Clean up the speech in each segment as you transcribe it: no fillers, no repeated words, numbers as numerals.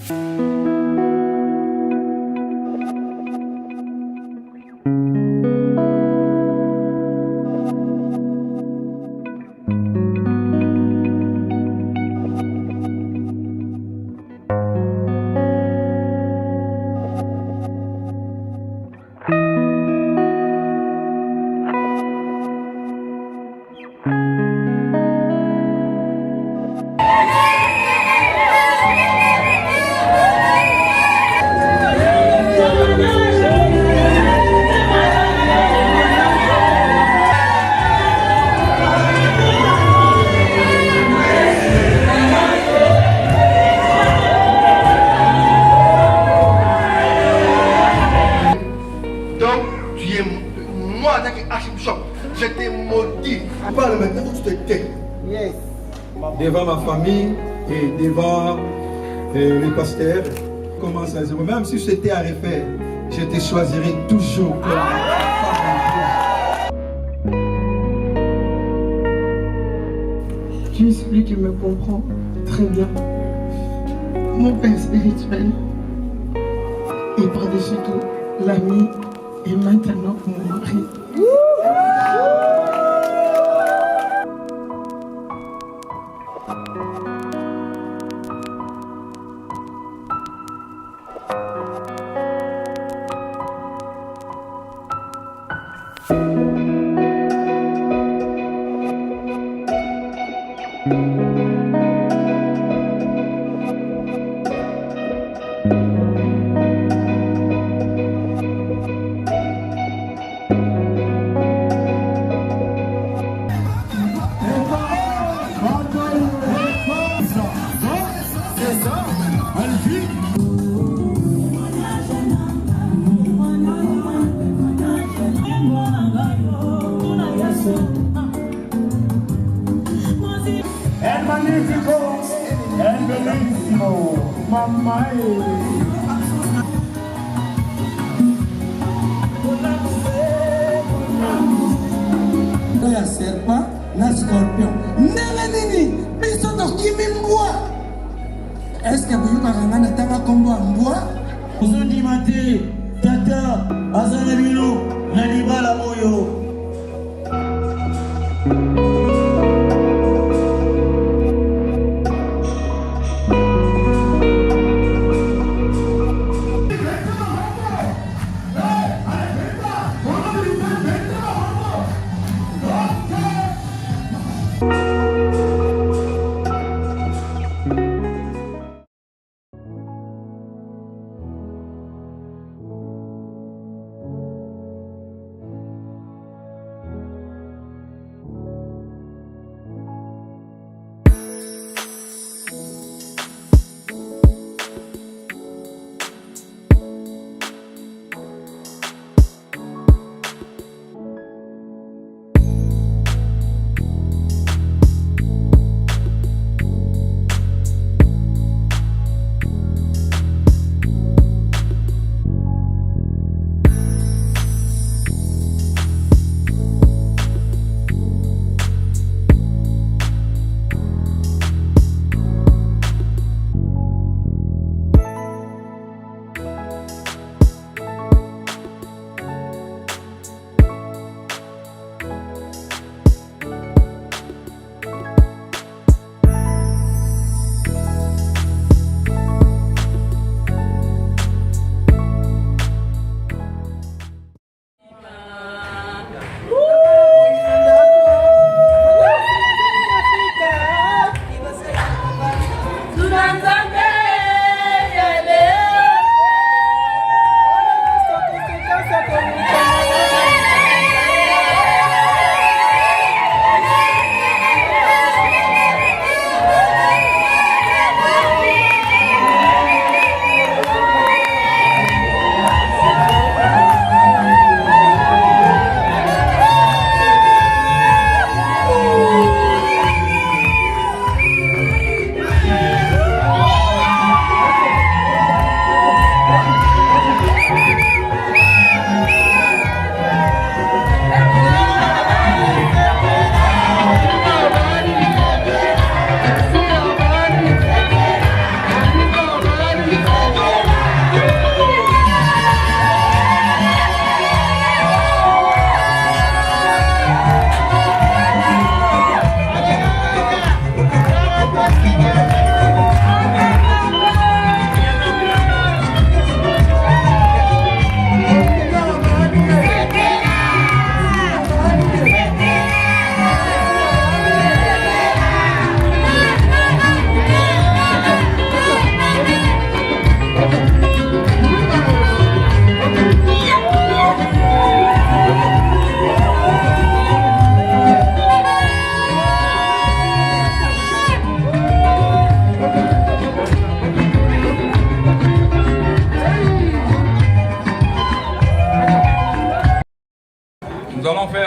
Moi, en tant qu'archibishop, j'étais maudit. Parle maintenant où tu te tais. Yes. Devant ma famille et devant les pasteurs, commence à zéro. Même si c'était à refaire, je te choisirai toujours comme femme. Tu es celui qui me comprend très bien. Mon père spirituel. Et par-dessus tout, l'ami et maintenant mon mari. El magnifico, el bellissimo, mamma ya serpent na scorpion ndenge nini biso tokimi mbwa eske boyokaka nga na tanga kombo ya mbwa ozondima te tata aza na bino na libala oyo.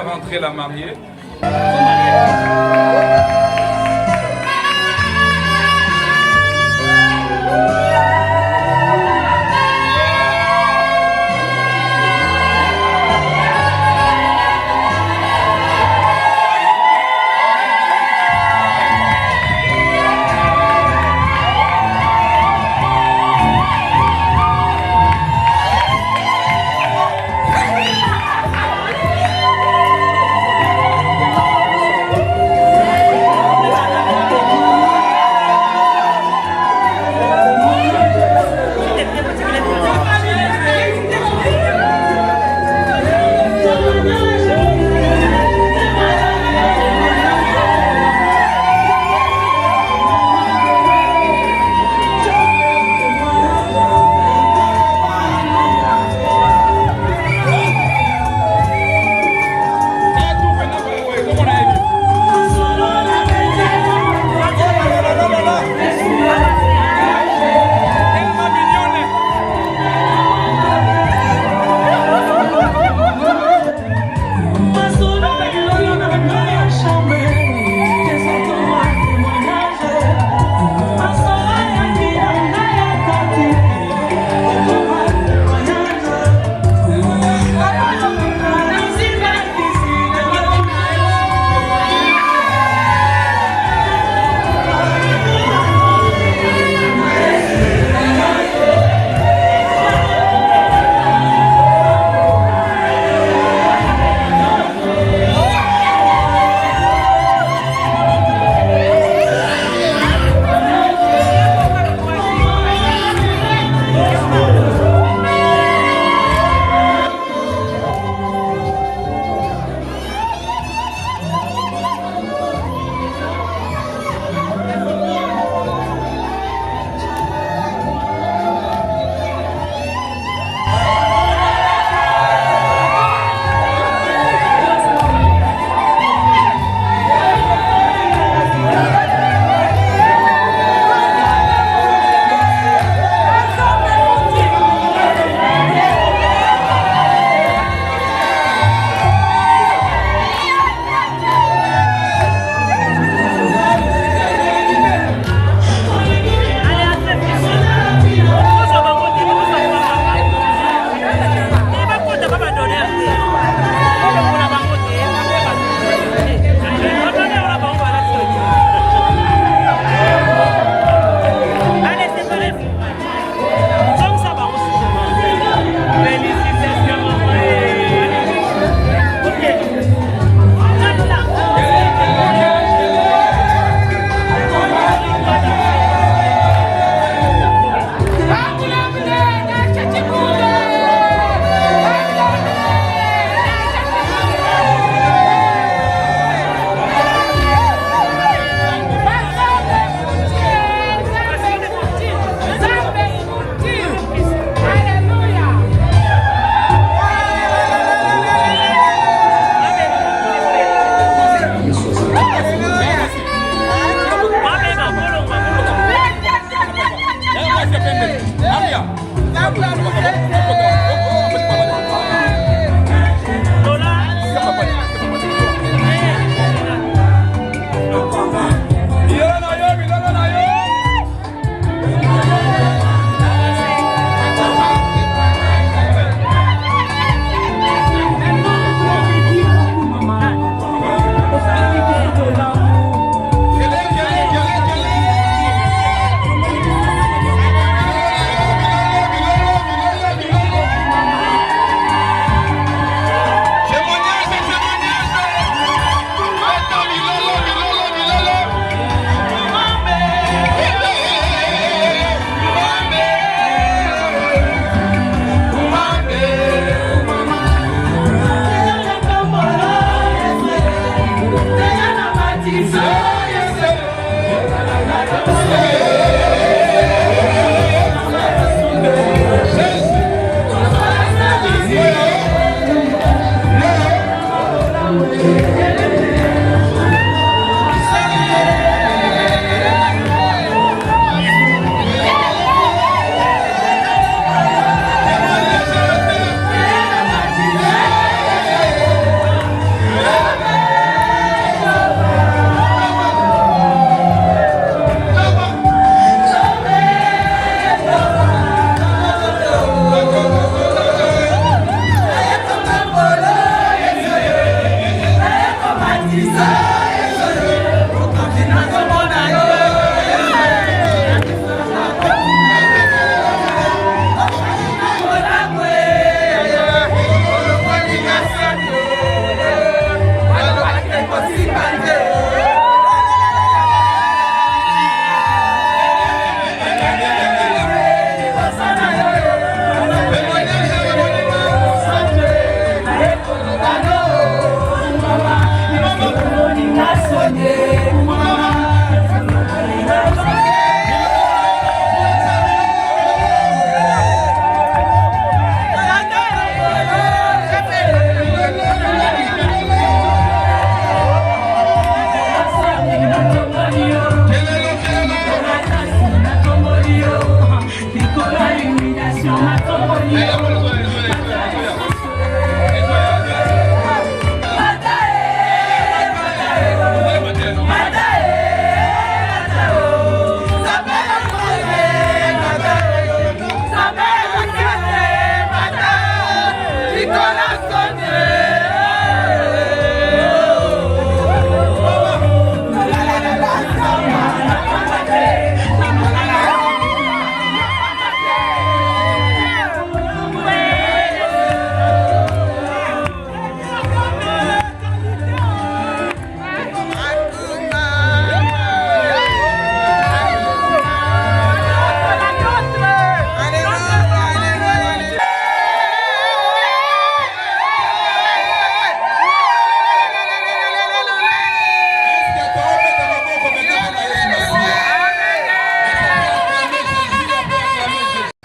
rentrer la mariée.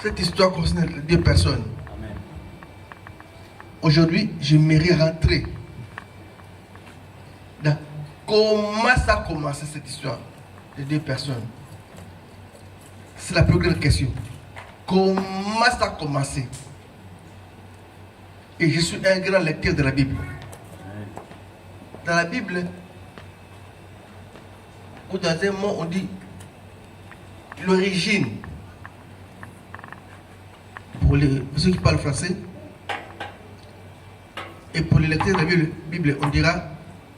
Cette histoire concerne les deux personnes. Aujourd'hui, j'aimerais rentrer dans comment ça a commencé cette histoire des deux personnes. C'est la plus grande question. Comment ça a commencé? Et je suis un grand lecteur de la Bible. Dans la Bible, ou dans un mot, on dit l'origine. Pour ceux qui parlent français, et pour les lecteurs de la Bible, on dira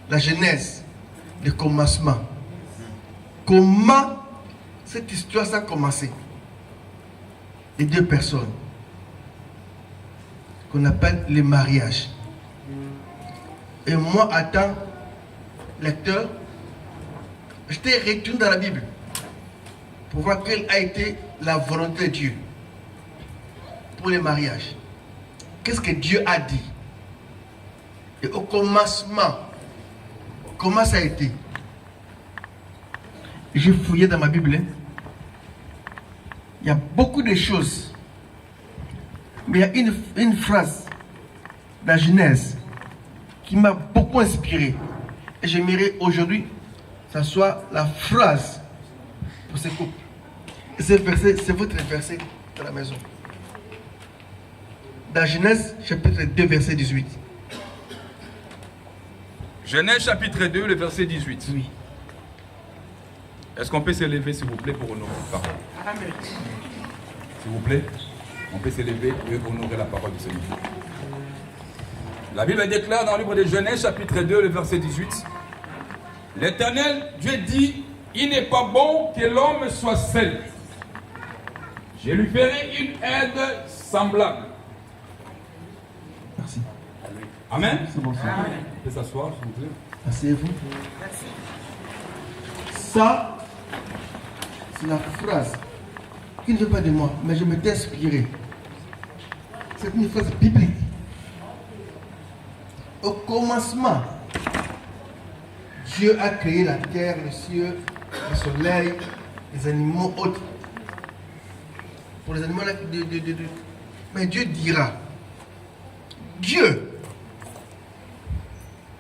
la genèse, le commencement. Comment cette histoire ça a commencé? Les deux personnes qu'on appelle les mariages. Et moi, en tant que lecteur, j'étais retourné dans la Bible pour voir quelle a été la volonté de Dieu pour les mariages. Qu'est-ce que Dieu a dit? Et au commencement, comment ça a été? J'ai fouillé dans ma Bible. Il y a beaucoup de choses. Mais il y a une phrase dans Genèse qui m'a beaucoup inspiré. Et j'aimerais aujourd'hui que ça soit la phrase pour ces couples. Et ce verset, c'est votre verset de la maison. Dans Genèse, chapitre 2, verset 18. Genèse chapitre 2, le verset 18. Oui. Est-ce qu'on peut s'élever, s'il vous plaît, pour honorer la parole? Amen. S'il vous plaît, on peut s'élever et honorer la parole du Seigneur. La Bible déclare dans le livre de Genèse chapitre 2, le verset 18. L'Éternel Dieu dit, il n'est pas bon que l'homme soit seul. Je lui ferai une aide semblable. Merci. Amen. C'est bon, ça. Vous pouvez s'asseoir, s'il vous plaît. Asseyez-vous. Ça, c'est la phrase qui ne vient pas de moi, mais je m'étais inspiré. C'est une phrase biblique. Au commencement, Dieu a créé la terre, les cieux, le soleil, les animaux autres. Pour les animaux, mais Dieu dira. Dieu.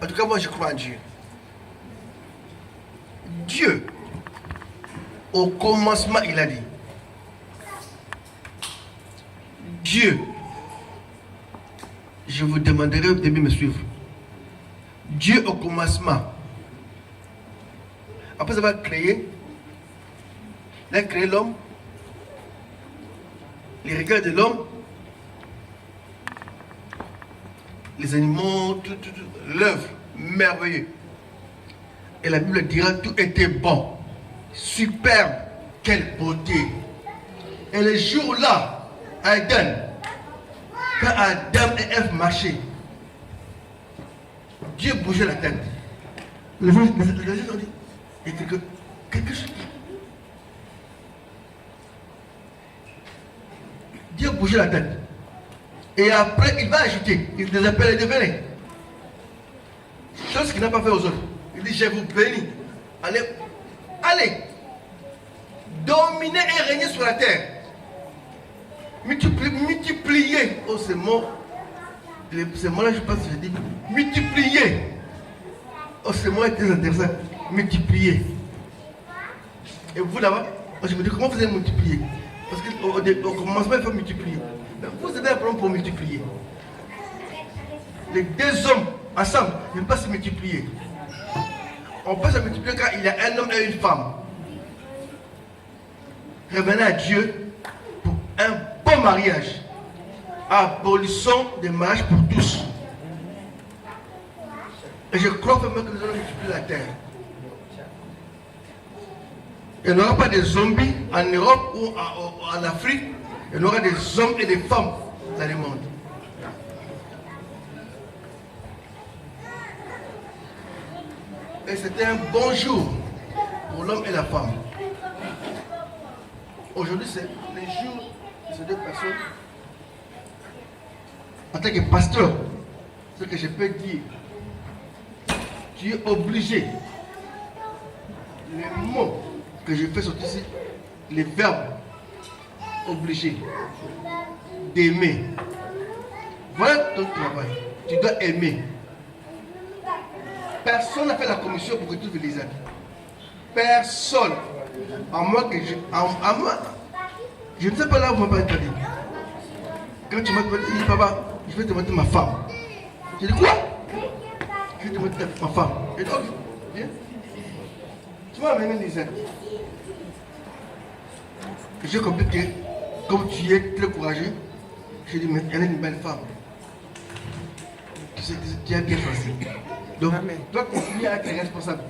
En tout cas, moi, je crois en Dieu. Dieu, au commencement, il a dit. Dieu, je vous demanderai de me suivre. Dieu, au commencement, après avoir créé, il a créé l'homme, les regards de l'homme, les animaux, tout, l'œuvre merveilleuse. Et la Bible dira tout était bon, superbe, quelle beauté. Et le jour-là, Adam, quand Adam et Ève marchaient, Dieu bougeait la tête. Les gens ont dit, il y a quelque chose. Dieu bougeait la tête. Et après, il va ajouter, il les appelle et devenez. Chose qu'il n'a pas fait aux autres. Il dit, je vous bénis. Allez, allez, dominez et régnez sur la terre. Multipliez. Oh, ces mots, là, je pense que je dis, multipliez. Oh, ces mots est très intéressant. Multiplier. Et vous là-bas, je me dis, comment vous allez multiplier? Parce qu'au commencement, il faut multiplier. Mais vous avez un problème pour multiplier. Les deux hommes ensemble ne peuvent pas se multiplier. On peut se multiplier quand il y a un homme et une femme. Revenez à Dieu pour un bon mariage. Abolition des mariages pour tous. Et je crois vraiment que nous allons multiplier la terre. Il n'y aura pas de zombies en Europe ou en Afrique. Il y aura des hommes et des femmes dans le monde. Et c'était un bon jour pour l'homme et la femme. Aujourd'hui, c'est le jour de ces deux personnes. En tant que pasteur, ce que je peux dire, tu es obligé. Les mots que je fais sortir ici, les verbes, obligé d'aimer. Voilà ton travail. Tu dois aimer. Personne n'a fait la commission pour que tu fasses les actes. Personne. À moi que je ne sais pas là où on va être allé. Quand tu m'as dit, papa, je vais te montrer ma femme. J'ai dit quoi? Je vais te montrer ma femme. Et donc, viens. Tu m'as amené les actes. J'ai compris que, comme tu es très courageux, j'ai dit, mais elle est une belle femme. Tu as bien choisi. Donc, tu dois continuer à être responsable.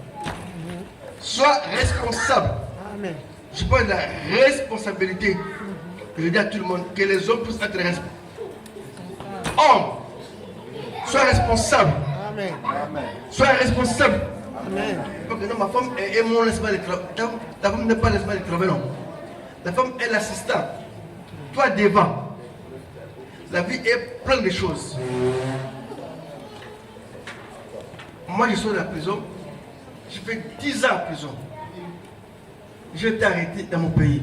Sois responsable. Amen. Je parle de la responsabilité. Je dis à tout le monde que les hommes puissent être responsables. Homme, sois responsable. Amen. Sois responsable. Amen. Donc, non, ma femme est mon espace de travail. Ta femme n'est pas l'espace de travail, non. La femme est l'assistant. Toi, devant. La vie est pleine de choses. Moi, je sors de la prison. J'ai fait 10 ans en prison. J'ai été arrêté dans mon pays.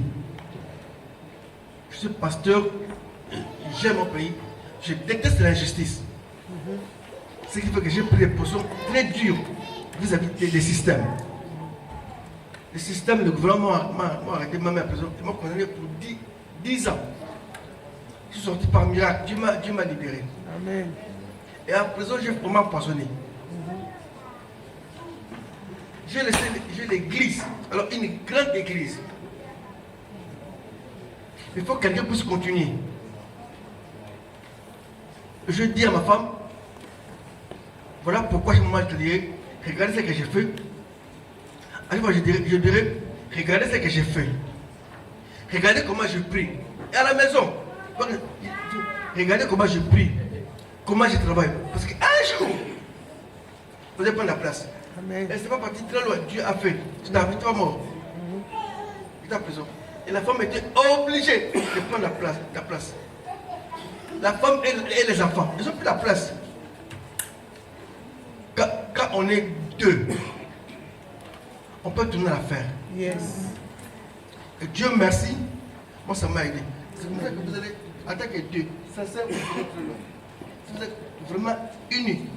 Je suis pasteur. J'aime mon pays. Je déteste l'injustice. Ce qui fait que j'ai pris des positions très dures vis-à-vis des systèmes. Le système, le gouvernement m'a arrêté, m'a mis en prison. Ils m'ont condamné pour 10 ans. Je suis sorti par miracle. Dieu m'a libéré. Amen. Et en prison, j'ai vraiment empoisonné. J'ai laissé l'église. Alors, une grande église. Il faut que quelqu'un puisse continuer. Je dis à ma femme, voilà pourquoi je me dirais, regardez ce que j'ai fait. À chaque fois, je dirais, regardez ce que j'ai fait. Regardez comment je prie. Et à la maison, regardez comment je prie. Comment je travaille. Parce qu'un jour, vous allez prendre la place. Amen. Elle ne s'est pas partie très loin. Dieu a fait. Tu n'as pas mort. Il était en prison. Et la femme était obligée de prendre ta place. La femme et les enfants, ils ont pris la place. Quand on est deux, on peut tourner l'affaire. Yes. Et Dieu merci, moi ça m'a aidé. C'est pour ça que vous allez, en tant que deux, ça sert très loin. Vous êtes vraiment unis.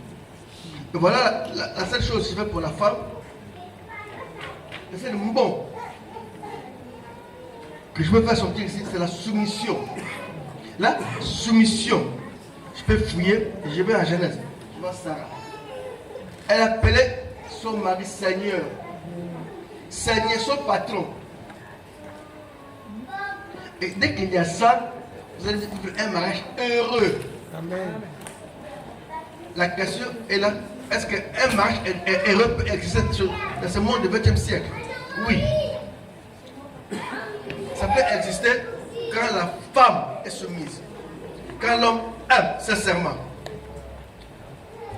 Et voilà la seule chose que je fais pour la femme. C'est le bon que je peux faire sortir ici, c'est la soumission. La soumission. Je peux fouiller, je vais à Genèse. Je vois Sarah. Elle appelait son mari Seigneur. Seigneur, son patron. Et dès qu'il y a ça, vous allez vivre un mariage heureux. Amen. La question est là. Est-ce qu'un mariage heureux peut exister dans ce monde du XXe siècle? Oui. Ça peut exister quand la femme est soumise. Quand l'homme aime sincèrement.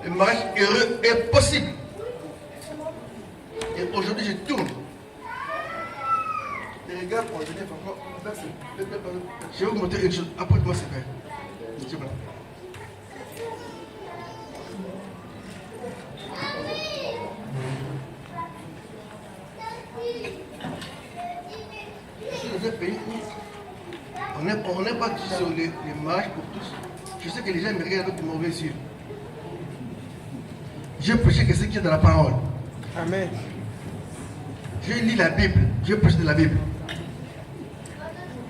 Le mariage heureux est possible. Et aujourd'hui, je tourne. Les regards pour venir encore. Je vais vous montrer une chose. Apporte-moi ce verre. C'est bon. Dans un pays où on n'est pas tous sur les mariages pour tous. Je sais que les gens me regardent avec de mauvais yeux. Je prêche que ce qui est dans la parole. Amen. Je lis la Bible. Je prêche de la Bible.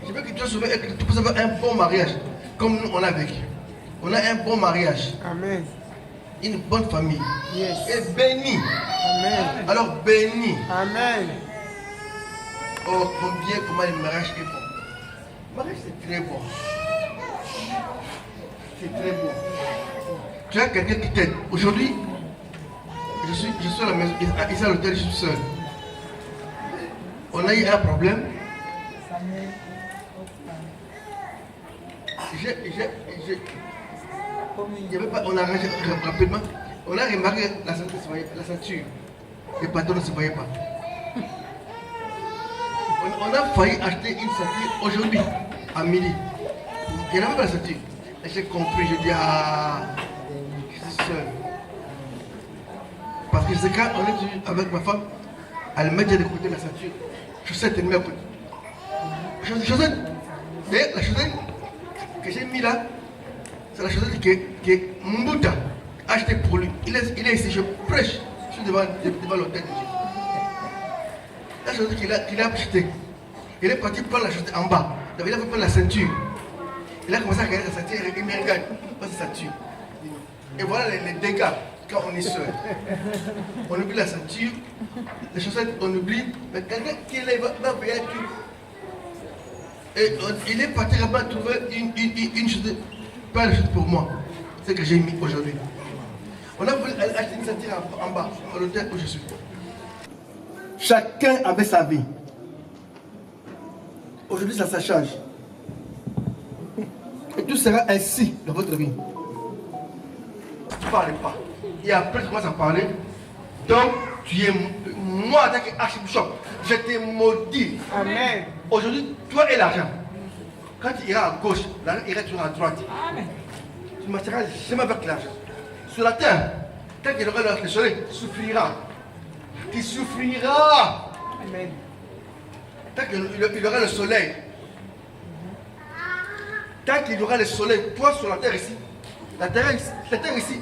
Je veux que tu sois et que tu puisses avoir un bon mariage. Comme nous on a vécu. On a un bon mariage. Amen. Une bonne famille. Yes. Et béni. Amen. Alors béni. Amen. Oh, comment le mariage est bon. Le mariage c'est très bon. C'est très bon. Tu as quelqu'un qui t'aide. Aujourd'hui, je suis à la maison. Ici à l'hôtel, je suis seul. On a eu un problème. On a arrangé rapidement. On a remarqué la ceinture. Les patrons ne se voyaient pas. On a failli acheter une ceinture aujourd'hui, à midi. Il n'y avait pas la ceinture. Et j'ai compris, je dis, je suis seul. Parce que c'est quand on est venu avec ma femme, elle met de côté la ceinture. Chaussette, elle met à côté. Chaussette, Et la chaussette que j'ai mis là, c'est la chaussette que Mbuta a acheté pour lui. Il est ici, je prêche. Je suis devant l'hôtel de Dieu. La chaussette qu'il a acheté. Il est parti prendre la chaussette en bas. Donc il a fait prendre la ceinture. Il a commencé à regarder la ceinture et il me regarde. Pas sa ceinture. Et voilà les dégâts quand on est seul. On oublie la ceinture, les chaussettes on oublie, mais quelqu'un qui va veiller à tout. Et il est parti là-bas trouver une chaussette, pas une chaussette pour moi, c'est ce que j'ai mis aujourd'hui. On a voulu acheter une ceinture en bas, à l'hôtel où je suis. Chacun avait sa vie. Aujourd'hui ça change. Et tout sera ainsi dans votre vie. Tu ne parles pas. Et après tu commences à parler. Donc tu es moi en tant qu'archibishop. Je t'ai maudit. Amen. Aujourd'hui, toi et l'argent. Quand tu iras à gauche, l'argent ira toujours à droite. Amen. Tu ne marcheras jamais avec l'argent. Sur la terre, tant qu'il y aura le soleil, tu souffriras. Tu souffriras. Amen. Tant qu'il y aura le soleil. Tant qu'il y aura le soleil, toi sur la terre ici, la terre ici,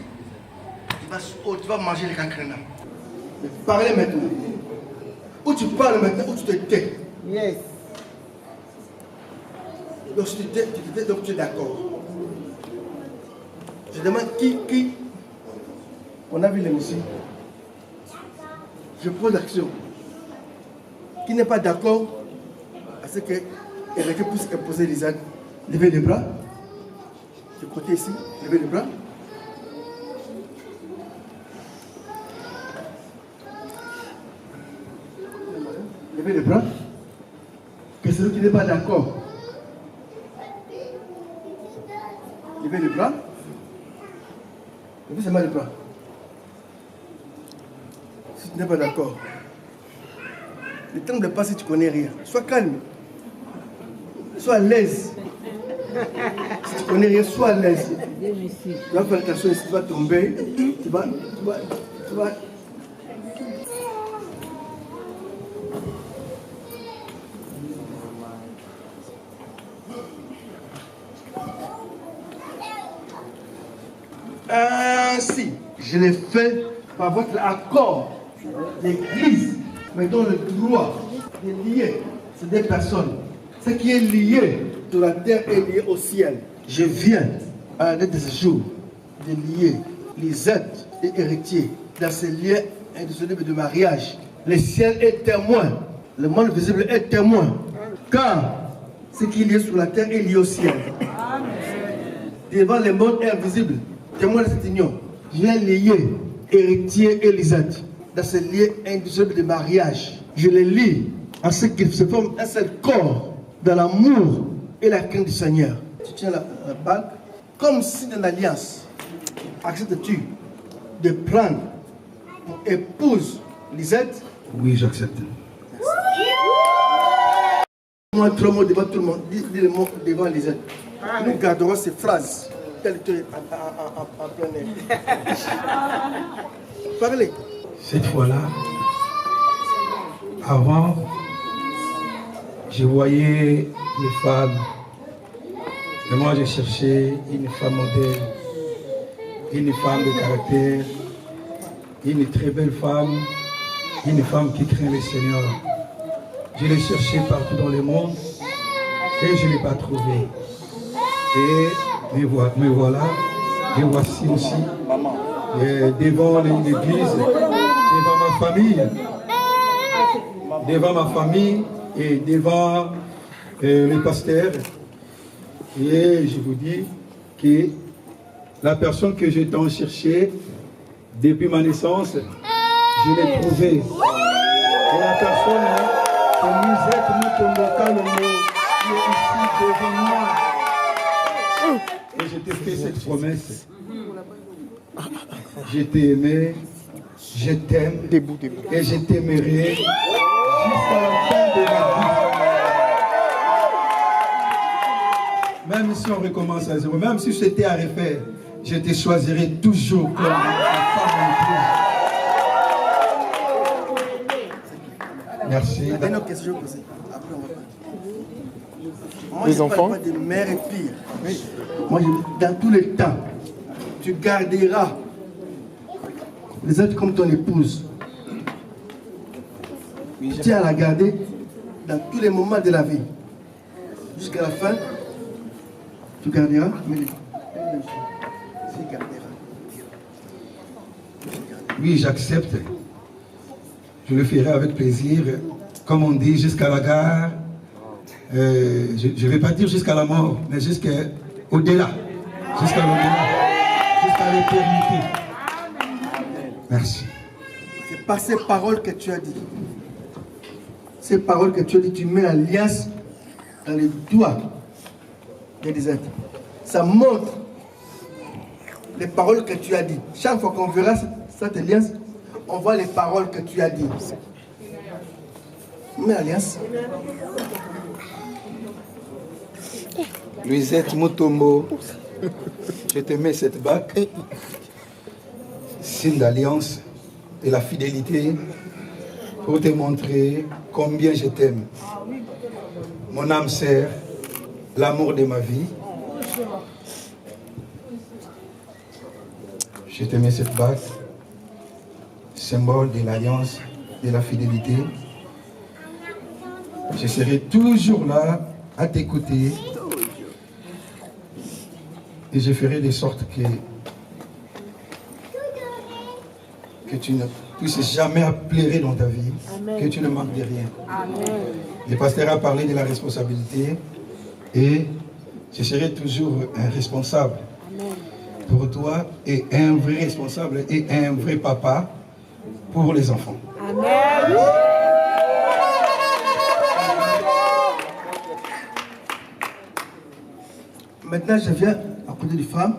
tu vas manger les cancrena. Parlez maintenant. Ou tu parles maintenant, ou tu te tais. Yes. Donc si tu te tais, donc tu es d'accord. Je demande qui on a vu l'émission. Je pose l'action. Qui n'est pas d'accord à ce que Eric puisse imposer les actes. Levez les bras. Du côté ici, levez les bras. Levez les bras. Que celui qui n'est pas d'accord. Levez les bras. Levez seulement les bras. Si tu n'es pas d'accord. Le temps ne passe si tu ne connais rien. Sois calme. Sois à l'aise. Si tu ne connais rien, sois à l'aise. Tu vas faire attention ici, tu vas tomber. Tu vas. Ainsi, je l'ai fait par votre accord. L'Église me donne le droit de lier ces deux personnes. Ce qui est lié sur la terre est lié au ciel. Je viens à la date de ce jour de lier les êtres et héritiers dans ce lien indissoluble de mariage. Le ciel est témoin, le monde visible est témoin. Car ce qui est lié sur la terre est lié au ciel. Devant le monde invisible, témoin de cette union, je viens lier héritier et Lisette dans ce lien indissoluble de mariage. Je les lie en ce qu'ils se forment un seul corps dans l'amour et la crainte du Seigneur. Tu tiens la bague comme signe d'une alliance. Acceptes-tu de prendre pour épouse Lisette? Oui, j'accepte. Moi, 3 mots devant tout le monde. Dis les mots devant Lisette. Nous garderons ces phrases telles que en plein air. Parlez. Cette fois-là, avant, je voyais les femmes. Et moi, je cherchais une femme modèle, une femme de caractère, une très belle femme, une femme qui craint le Seigneur. Je l'ai cherché partout dans le monde et je ne l'ai pas trouvé. Et me voilà, me voici aussi devant l'église, devant ma famille et devant les pasteurs. Et je vous dis que la personne que j'ai tant cherché depuis ma naissance, je l'ai trouvée. Et la personne que Lisette Mutomboka qui est ici devant moi. Et je t'ai fait cette promesse. Je t'ai aimé, je t'aime et je t'aimerai jusqu'à la fin de ma vie. Même si on recommence à zéro, même si c'était à refaire, je te choisirai toujours comme ma femme épouse. Merci. Il y a une autre question posée. Après, on va Moi, les je enfants. parle pas de mère et fille. Oui. Moi, dans tous les temps, tu garderas les autres comme ton épouse. Tu tiens à la garder dans tous les moments de la vie. Jusqu'à la fin, tu garderas, mais tu garderas. Oui, j'accepte. Je le ferai avec plaisir. Comme on dit, jusqu'à la gare. Je ne vais pas dire jusqu'à la mort, mais jusqu'au-delà. Jusqu'à l'au-delà. Jusqu'à l'éternité. Merci. C'est par ces paroles que tu as dit. Ces paroles que tu as dit, tu mets l'alliance dans les doigts des êtres. Ça montre les paroles que tu as dit. Chaque fois qu'on verra cette alliance, on voit les paroles que tu as dit. Mets l'alliance. Louisette Mutombo, je te mets cette bague, signe d'alliance et la fidélité pour te montrer combien je t'aime. Mon âme sœur, l'amour de ma vie. Je te mets cette bague, symbole de l'alliance, de la fidélité. Je serai toujours là à t'écouter. Et je ferai de sorte que tu ne puisses jamais pleurer dans ta vie, que tu ne manques de rien. Amen. Le pasteur a parlé de la responsabilité et je serai toujours un responsable pour toi et un vrai responsable et un vrai papa pour les enfants. Amen. Maintenant, je viens à côté des femmes,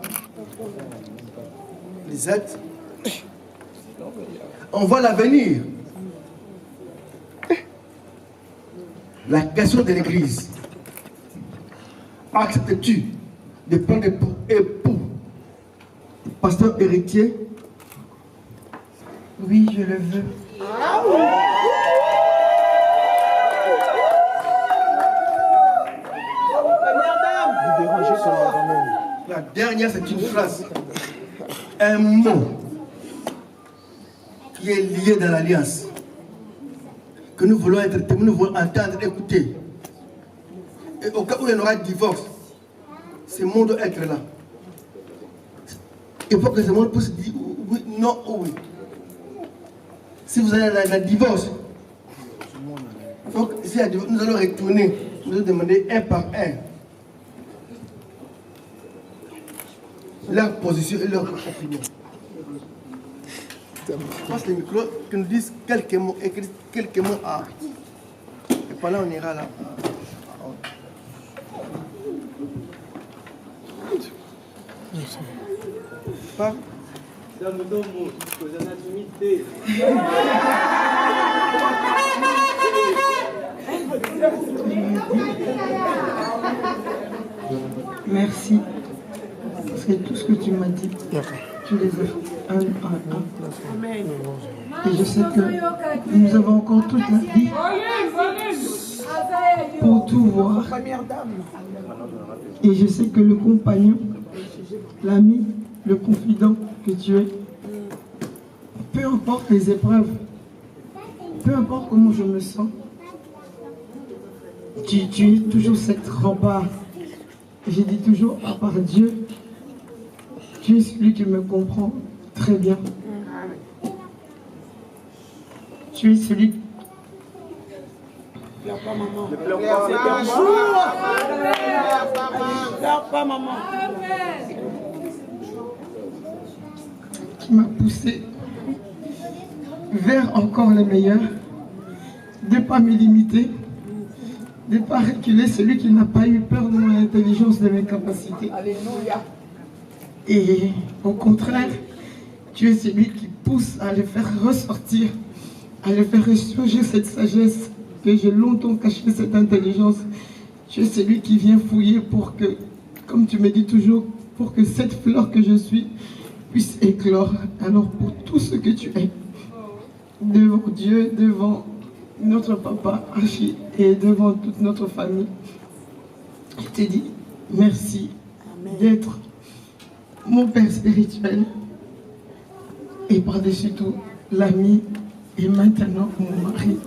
les êtres. On voit l'avenir. La question de l'Église. Acceptes-tu de prendre pour époux pasteur héritier? Oui, je le veux. La dernière, c'est une phrase. Un mot qui est lié dans l'alliance. Que nous voulons être témoins, nous voulons entendre, écouter. Et au cas où il y aura divorce, ce mot doit être là. Il faut que ce mot puisse dire oui, non ou oui. Si vous avez un divorce, si nous allons retourner, nous allons demander un par un leur position et leur opinion. Passe le micro, que nous disent quelques mots, écrire quelques mots à. Et par là, on ira là. Pas. Merci. Parce que tout ce que tu m'as dit, tu les as fait un à un. Et je sais que nous avons encore toute la vie pour tout voir. Et je sais que le compagnon, l'ami, le confident que tu es, peu importe les épreuves, peu importe comment je me sens, tu es toujours cette rempart. J'ai dit toujours, à part Dieu, tu es celui qui me comprend très bien. Tu es celui qui... Pleure pas, maman. Ne pleure pas. Ne pleure pas, maman. Qui m'a poussé vers encore le meilleur, de ne pas me limiter, de ne pas reculer, celui qui n'a pas eu peur de mon intelligence, de mes capacités. Alléluia. Et au contraire, tu es celui qui pousse à le faire ressortir, à le faire ressurgir cette sagesse que j'ai longtemps caché, cette intelligence. Tu es celui qui vient fouiller pour que, comme tu me dis toujours, pour que cette fleur que je suis puisse éclore. Alors pour tout ce que tu es, devant Dieu, devant notre papa Achille et devant toute notre famille, Je te dis merci d'être mon père spirituel et par-dessus tout l'ami et maintenant mon mari.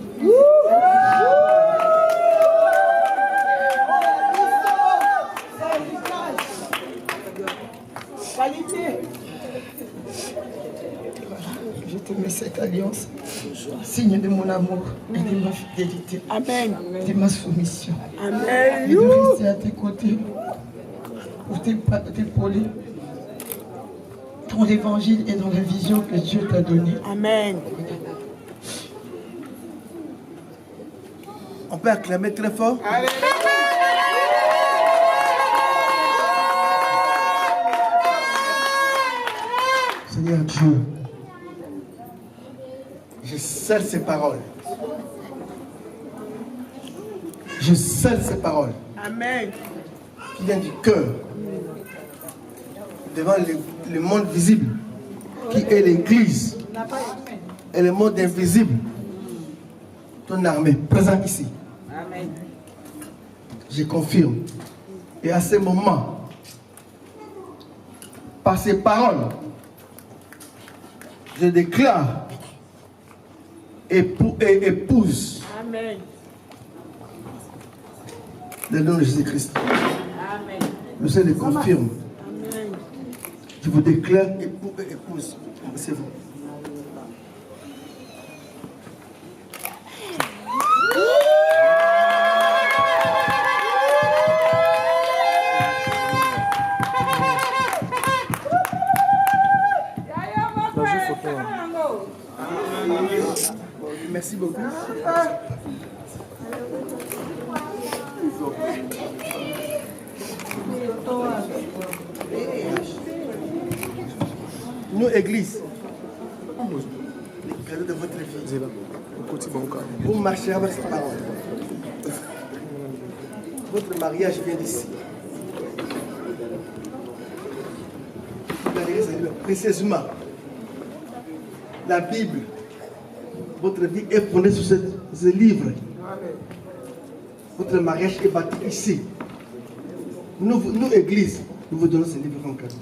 Je te mets cette alliance, signe de mon amour et de ma fidélité. Amen. De ma soumission. Amen. Et de rester à tes côtés pour t'épauler dans l'évangile et dans la vision que Dieu t'a donnée. Amen. On peut acclamer très fort. Allez. Seigneur Dieu, je scelle ces paroles. Je scelle ces paroles. Amen. Qui viennent du cœur. Devant le monde visible, qui est l'Église. Et le monde invisible. Ton armée présente ici. Amen. Je confirme. Et à ce moment, par ces paroles, je déclare épouse. Amen. Le nom de Jésus-Christ. Amen. Le Seigneur le confirme. Amen. Je vous déclare époux et épouse. C'est vous. Merci beaucoup. Nous, Église, les cadeaux de votre fille, vous marchez avec cette parole. Votre mariage vient d'ici. Vous allez saluer précisément la Bible. Votre vie est fondée sur ce livre. Votre mariage est bâti ici. Nous, Église, nous vous donnons ce livre en cadeau.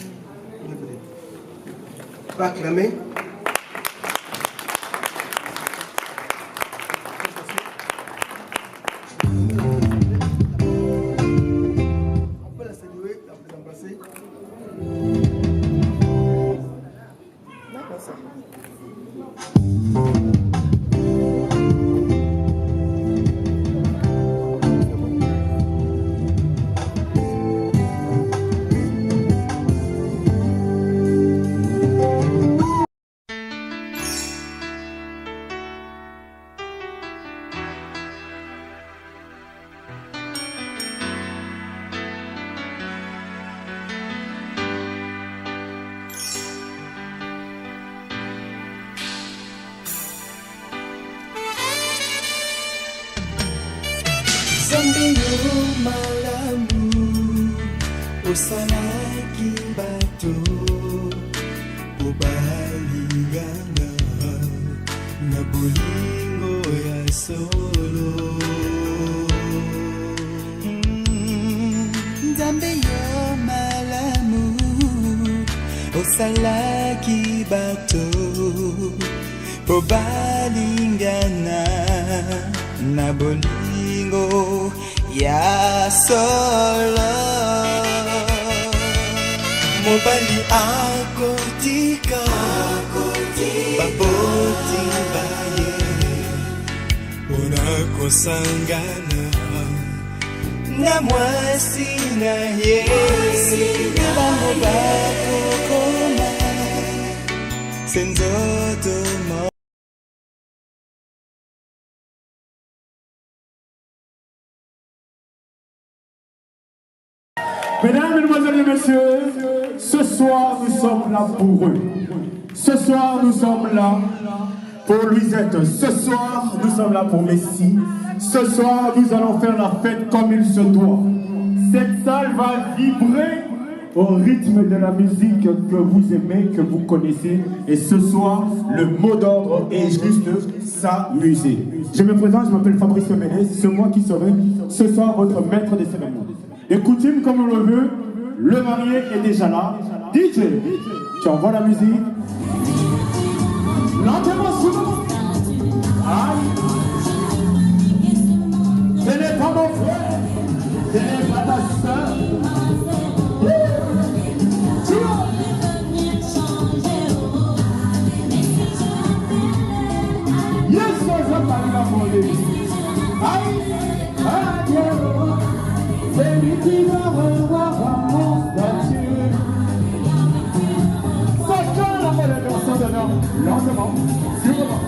Vous acclamer. On peut la saluer, l'embrasser. D'accord, ça. Osalaki bato obalingana na bolingo ya solo Nzambe yo malamu osalaki bato obalingana na bolingo ya solo Mobali akotika baboti baye Ona kosangana na mwasi na ye Bango bakokoma Senzoto mo Mesdames, Mesdemoiselles et Messieurs, ce soir nous sommes là pour eux. Ce soir nous sommes là pour Louisette. Ce soir nous sommes là pour Messi. Ce soir nous allons faire la fête comme il se doit. Cette salle va vibrer au rythme de la musique que vous aimez, que vous connaissez. Et ce soir, le mot d'ordre est juste s'amuser. Je me présente, je m'appelle Fabrice Ménez. C'est moi qui serai ce soir votre maître des cérémonies. Et coutume comme on le veut, le marié est déjà là. DJ, tu envoies la musique. Lentement, souvent. Aïe. Ce n'est pas mon frère, ce n'est pas ta soeur. Yes, je parle à mon Dieu. Aïe, aïe, c'est lui qui va revoir mon statut. Chacun la voix de personne d'honneur, lentement, sûrement.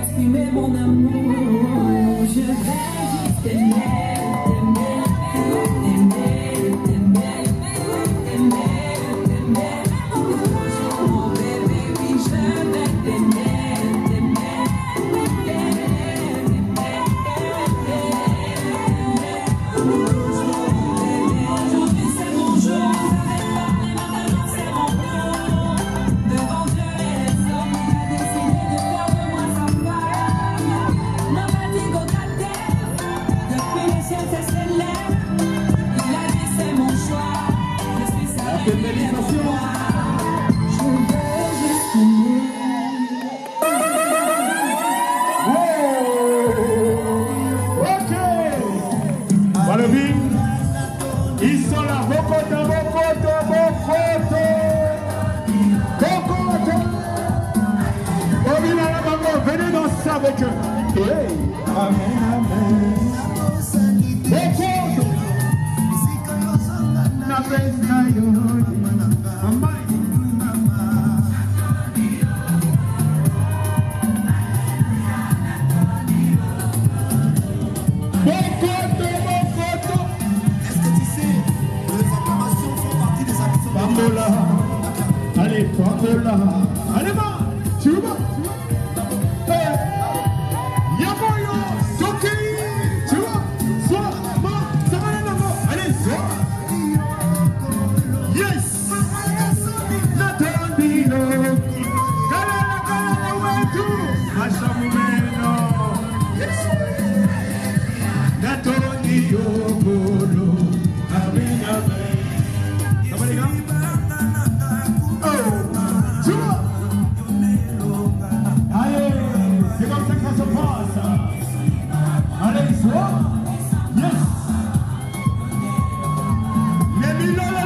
exprimer mon amour. Je vais juste t'aimer, t'aimer, t'aimer, t'aimer, t'aimer, t'aimer. Oh bébé, oui, je vais t'aimer, t'aimer, aujourd'hui c'est mon jour, j'avais parlé, maintenant c'est mon tour. Devant Dieu et les hommes, il a décidé de faire de moi sa femme. Non, m'a dit go depuis les ciels c'est célèbre. Il a dit c'est mon choix, je suis sa bébé pour moi. Je veux juste t'aimer. Ok. Voilà, oui. Ils sont là, Bokoto. Venez danser avec eux. Hey. Amen, amen. Bokoto. Na pesa yote. Amai. Bokoto. Est-ce que tu sais que les acclamations font partie des actions de Bambola. Allez, Bambola. Allez, va. Tu vas. Yaboyo, Toki, tu vois, sois, ça va allez, sois. Yes, Natandino, Kalala, Wetu, Machamumeno, yes, Natandino, Bolo, Amen, amen. Ça va les gars? Oh, tu vois. Allez, c'est comme ça que ça se passe. Allez, sois. Yes. Les Milala.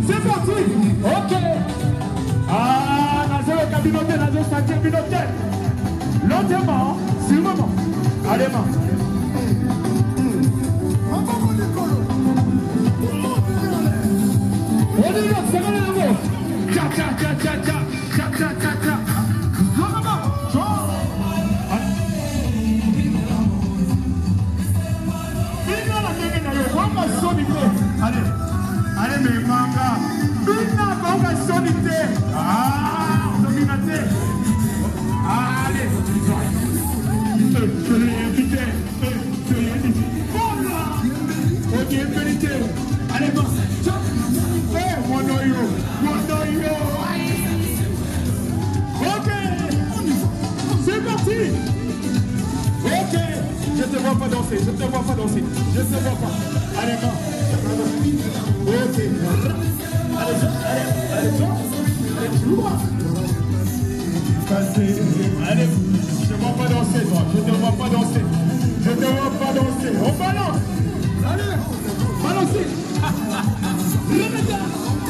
C'est parti. Ok. Lentement, c'est le moment. Allez, main. On y va, c'est le moment. Tcha, tcha, tcha, tcha, tcha. danser, je ne te vois pas danser. Je ne te vois pas. Allez, non. Ok. Allez, tu vois. Allez, je ne vois pas danser, toi. Je ne te vois pas danser. Je ne te vois pas danser. On balance. Allez, balancez.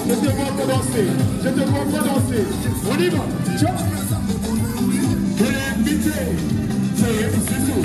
Je te vois pas danser. Je te vois pas danser. On y va. Ciao. C'est tout.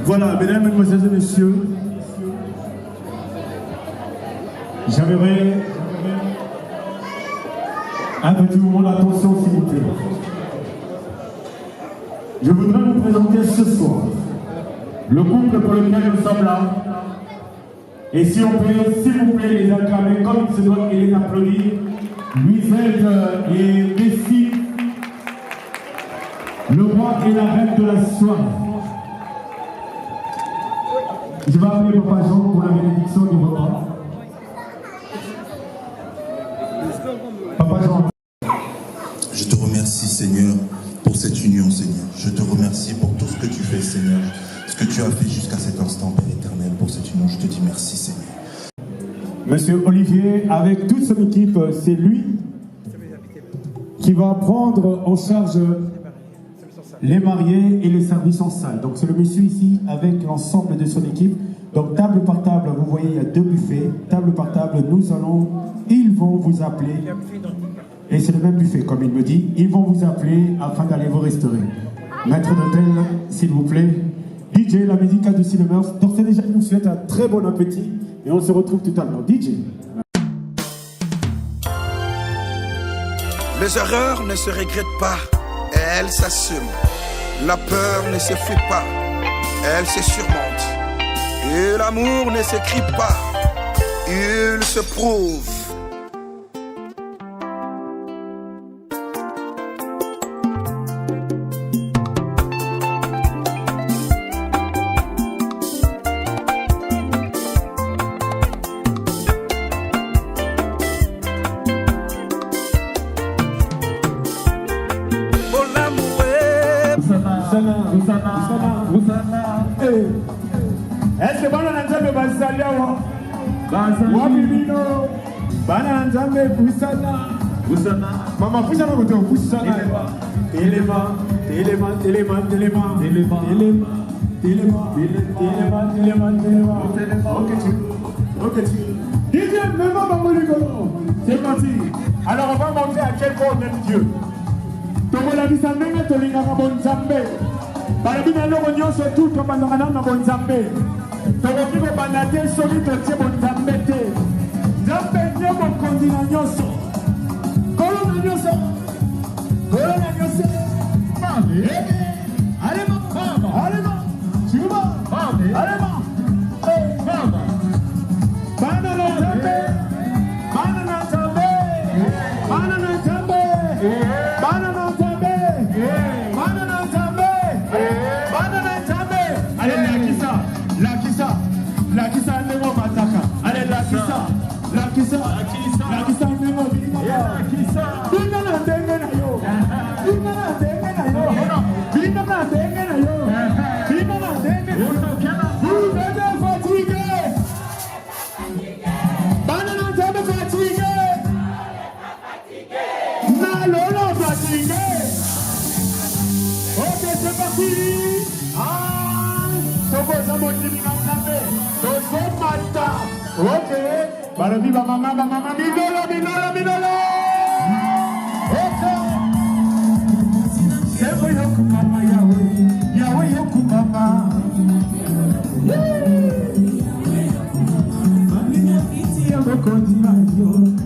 Voilà, mesdames, mesdemoiselles et messieurs, j'aimerais un petit moment d'attention, s'il vous plaît. Je voudrais vous présenter ce soir le couple pour lequel nous sommes là. Et si on peut, s'il vous plaît, les acclamer comme il se doit et les applaudir. Louisette et Messi, le roi et la reine de la soirée. Je vais appeler Papa Jean pour la bénédiction du repas. Papa Jean. Je te remercie, Seigneur, pour cette union, Seigneur. Je te remercie pour tout ce que tu fais, Seigneur. Ce que tu as fait jusqu'à cet instant, Père éternel, pour cette union. Je te dis merci, Seigneur. Monsieur Olivier, avec toute son équipe, c'est lui qui va prendre en charge les mariés et les services en salle. Donc c'est le monsieur ici avec l'ensemble de son équipe. Donc table par table, vous voyez, il y a 2 buffets. Table par table, ils vont vous appeler. Et c'est le même buffet, comme il me dit. Ils vont vous appeler afin d'aller vous restaurer. Maître d'hôtel, s'il vous plaît. DJ, la musique de Cinemers. Donc c'est déjà, je vous souhaite un très bon appétit. Et on se retrouve tout à l'heure. DJ. Les erreurs ne se regrettent pas, elles s'assument. La peur ne se fuit pas, elle se surmonte. Et l'amour ne s'écrit pas, il se prouve. Est-ce que Bana Nzambe Basaliawa Wabibino Bana Nzambe Busana Mama Busana Boto Busana Téléma Ok DJ Mema Bamboliko. C'est parti. Alors on va montrer à quel point on aime Dieu. Tomola Bisamenga Tolingaka Bonzambe Balabina Logo Nyonso tout comme Bandana Bonzambe Tokoki kobanda te soki totie bonzambe te nzambe nde mokonzi na nyonso kolo na nyonso alema ciuba alema bana na nzambe bana na nzambe bana na nzambe bana na nzambe bana na nzambe bana na nzambe ale lakisa ndenge mataka ale lakisa balobi bamama minolo sebo yokumama yawe yokumama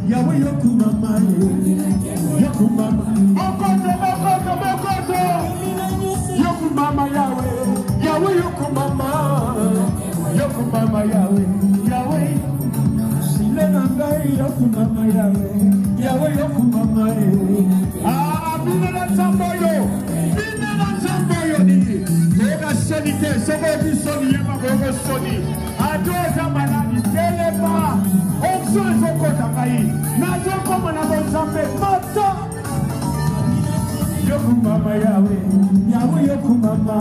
yawe yokumama yokumama mokoto yokumama yawe yokumama yawe silena ngai yokumama yawe yokumama bina na nzamboyo nini toka soni te soko bisoni yema gogo soni adoza maladi telema onso ezokota ngai nazokoma na bonzambe mata yokumama yawe yokumama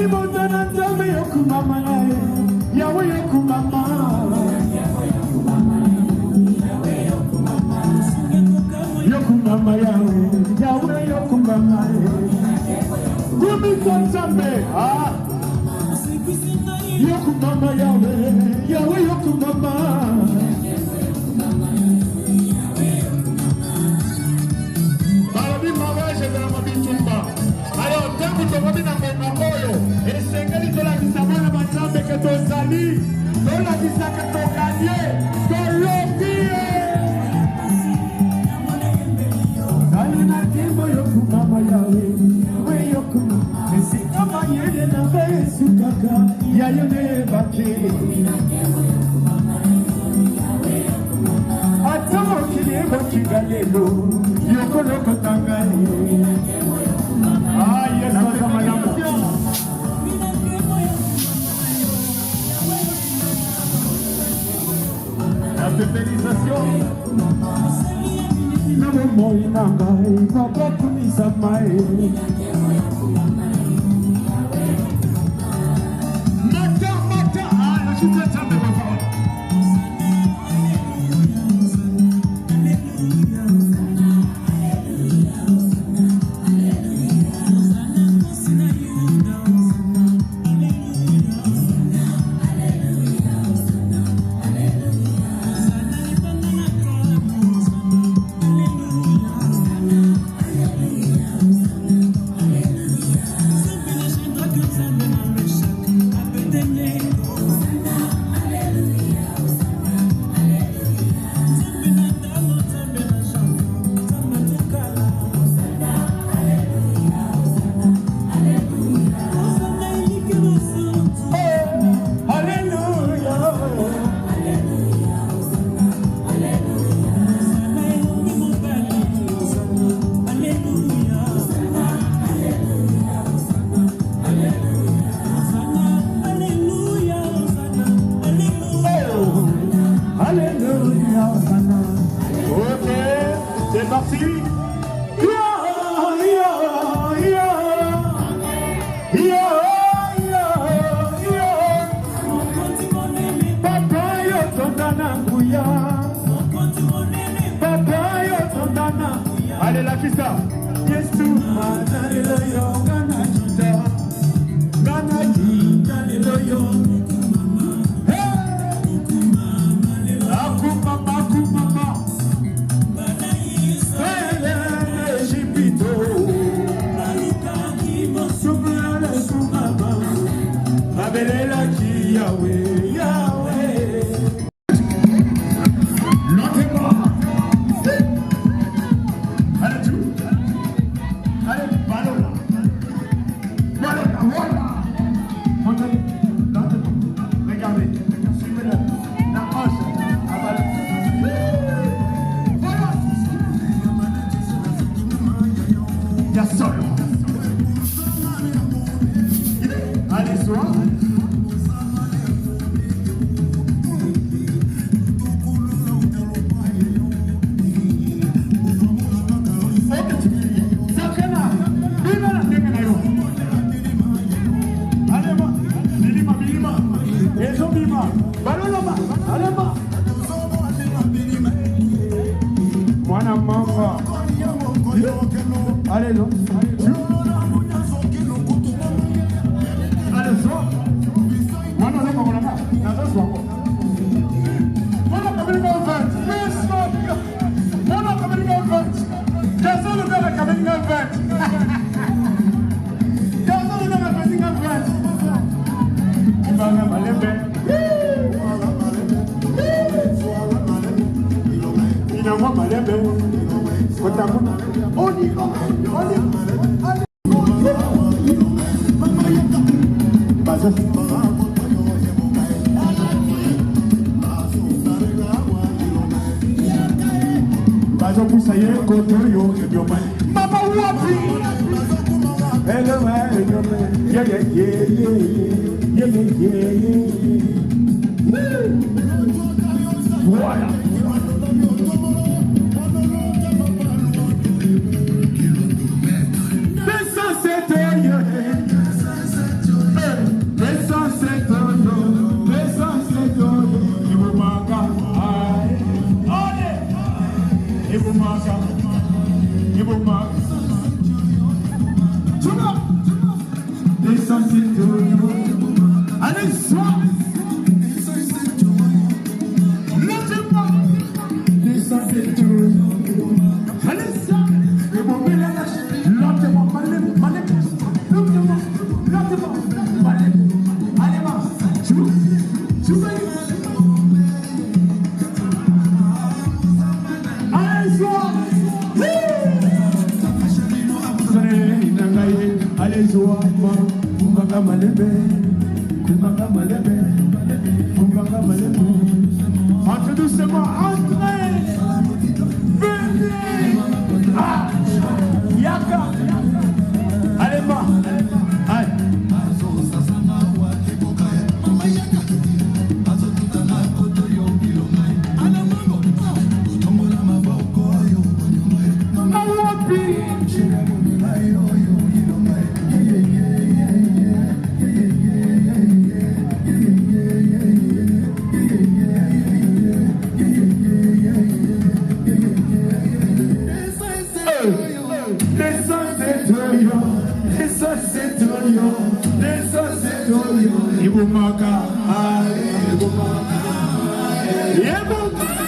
ibonda na nzambe yokumama yawe yokumama yokumama yawe yokumama kumika nzambe yokumama yawe yokumama balobi mawage ezala mabitumba alors ntango tokomi na ngoma oyo esengeli tolakisa bana banzambe ke tozali tolakisaka tokanie tolobie alina timbo yokumama yawe yokumama esikama yede na besukaka yayone bake atamo kiliego kigalelo yokolokotangani la pépérisation Namo moi nangai papa kumisa mai mata la chute tambe papa Allez la kista. Yes tu manalo yo gana kita. Gana kita lo yo. Aku mama. Ele Egipto. Maluka kimo sumala sumama. Abelela ki Yahweh. Allez, kotoyo enyoma mama wapi enyoma enyoma yeah yeah yeah yeah yeah yeah voilà allez, sois entrez doucement, entrez. Venez. Ah, Yaka. Allez, va. Allez. Ibumaka, Ibumaka,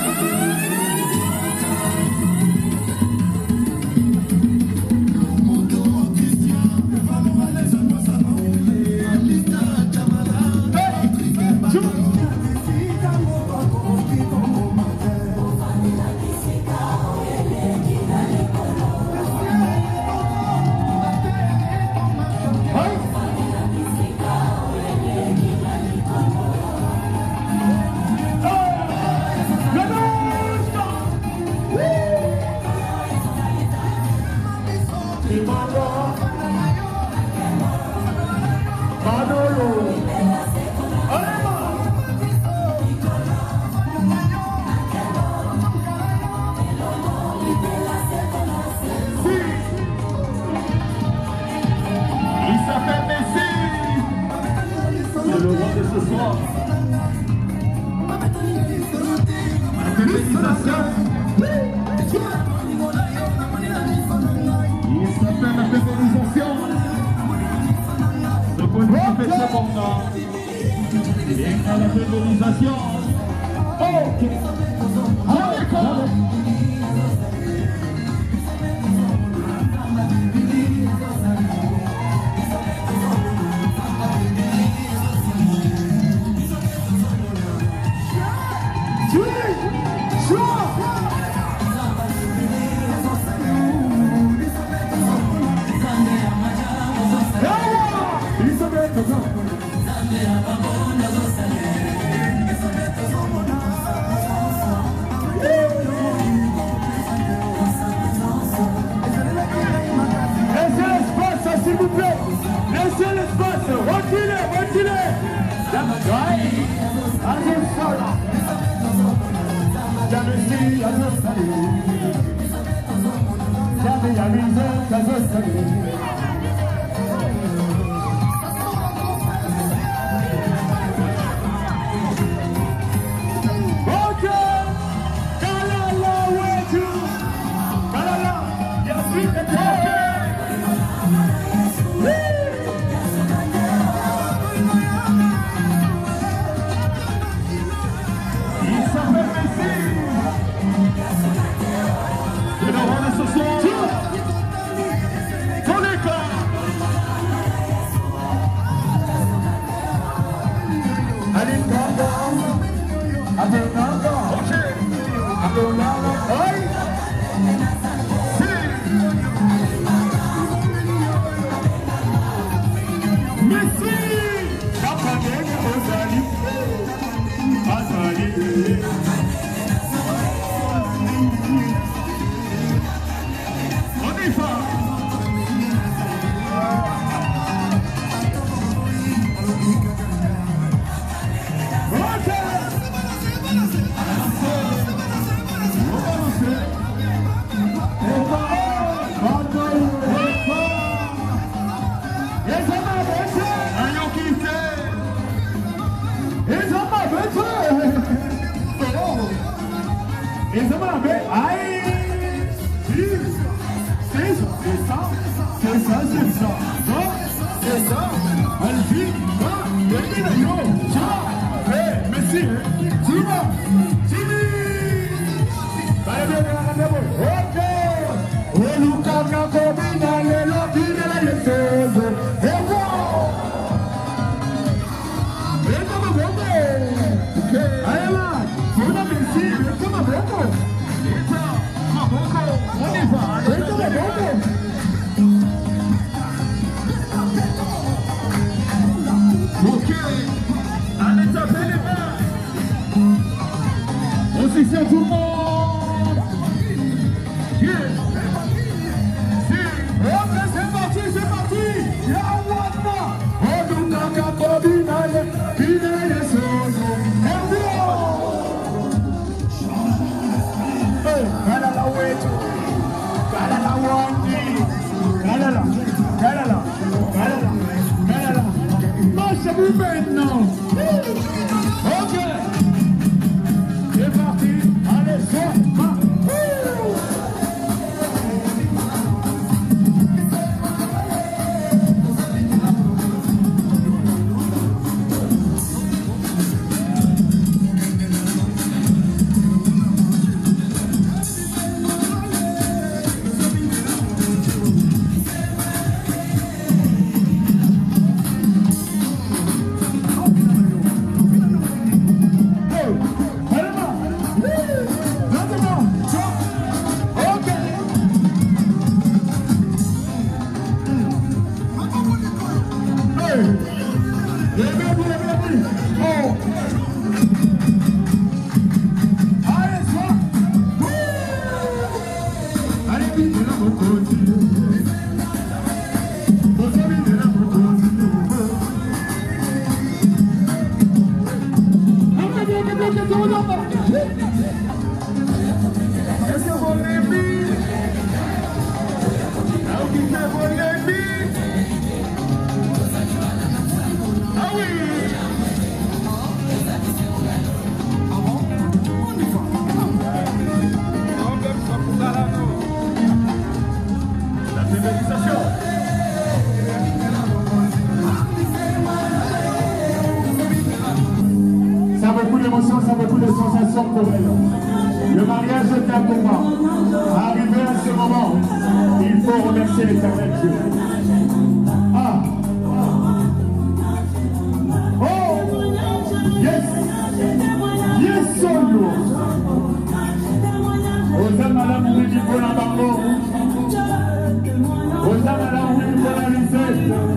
Con Et ça va, mais aïe. C'est ça. C'est ça. Elle vit, merci. Jimmy. Ok. Position tout le monde. Ok, c'est parti. Yawanda. Odunaka Bobinaye, Binaye Sozo. Hey, Kalala Wetu. Kalala Wandi. Kalala. Marchez-vous maintenant. Ok. C'est parti, allez, c'est parti. Ça a beaucoup d'émotions, ça a beaucoup de sensations pour elle. Le mariage est un combat. Arrivé à ce moment, il faut remercier l'Éternel Dieu. Ah! Oh! Yes! Yes, solo! Osa madame Wiki Bona Bango. Osa madame Wiki Bona Lisette.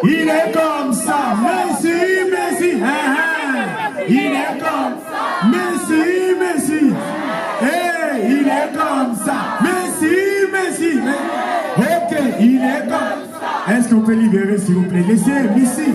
Il est comme ça. Merci, merci. Il est comme ça. Merci, merci. Hey, il est comme ça. Merci, merci. Ok, il est comme ça. Est-ce qu'on peut libérer, s'il vous plaît? Laissez ici.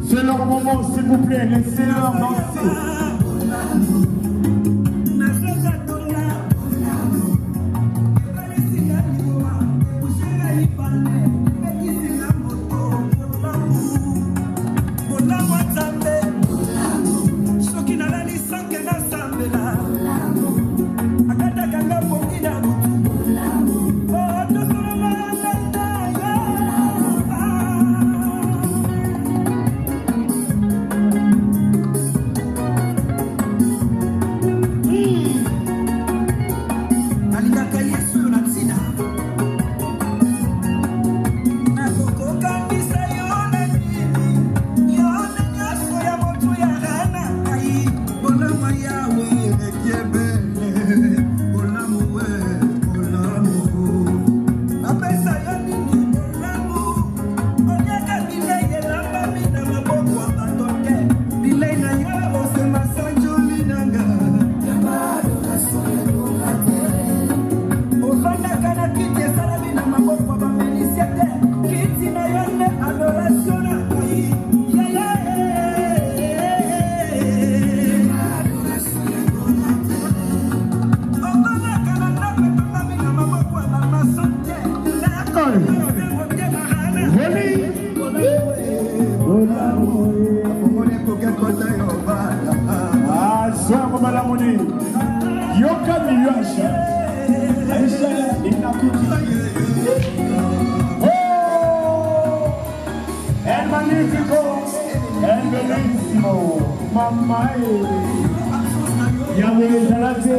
C'est leur moment, s'il vous plaît, laissez-leur danser. El magnifico, el bellissimo, mamma Yahweh Zalate,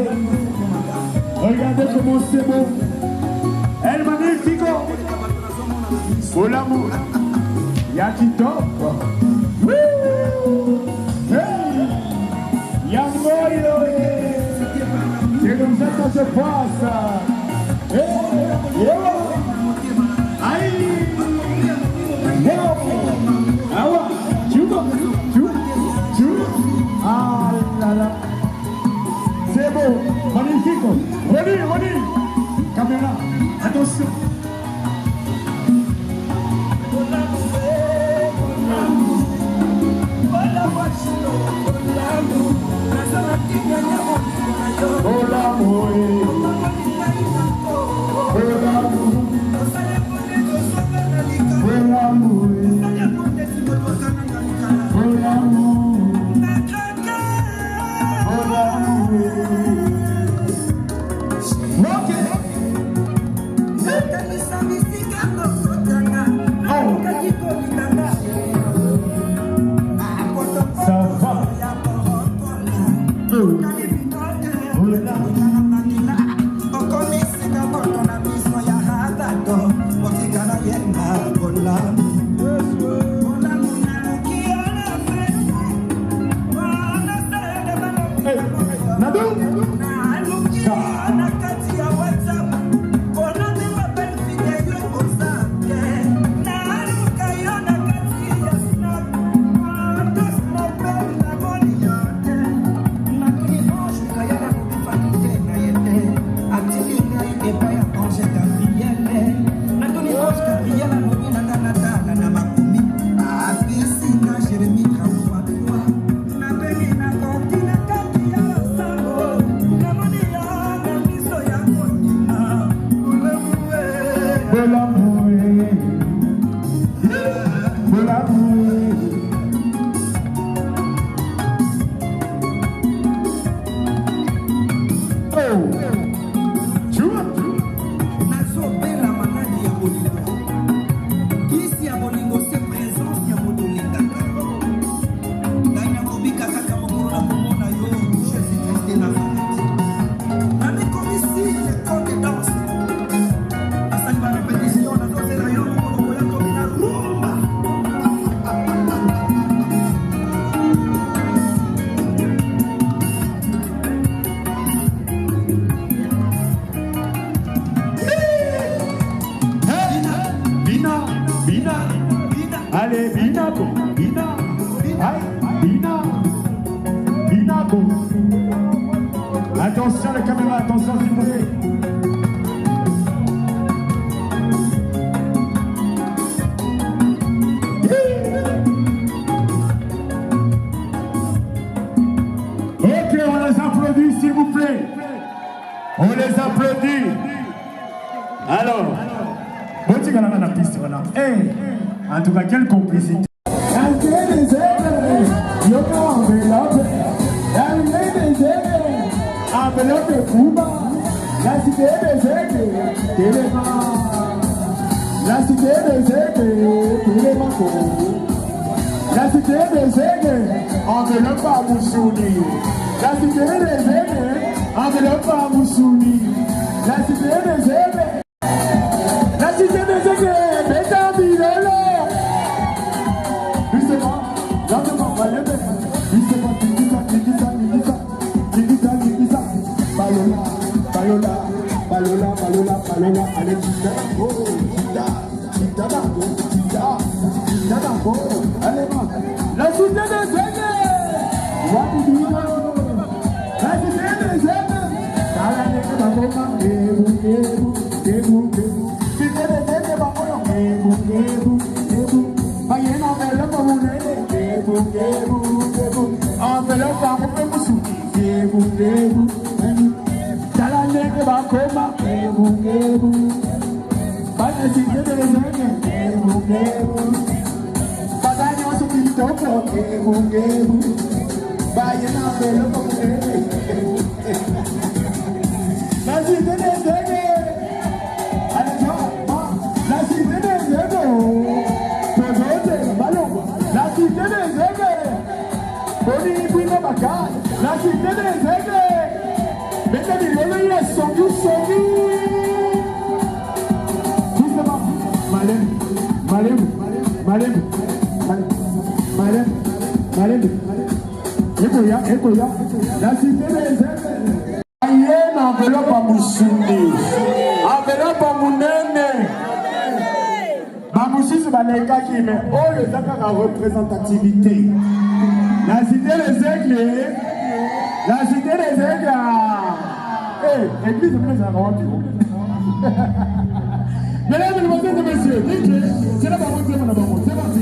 regardez comment c'est beau. El magnifico, pour l'amour, Yakitop, Yamoyo, c'est comme ça que ça se passe. Aïe! Awa, ah là là, c'est beau, magnifique. Roni, caméra, attention. On les applaudit. Alors, bon, tu vas la piste, voilà. En tout cas, quelle complicité. Enveloppe Cuba, la cité des aigles, la cité des aigles, la cité des aigles, enveloppe à Moussouni, la cité des aigles, enveloppe à Moussouni, la cité des aigles, la cité des aigles, Bétambilolo. Justement, lentement, va lever, justement, Balola, allez, allez, la cité des aigles, la cité des aigles, la cité des aigles, Bétambilolo, il est sondu. Justement, Malem, Ekoya, la cité des aigles. Aïe, enveloppe à Moussouni, enveloppe à Mounene. Bamoussi, c'est Baleka qui met oh le Dakar en représentativité. La cité des aigles, la cité des aigles. Église de Prince Mesdames, mesdemoiselles et messieurs, c'est la parole, c'est parti.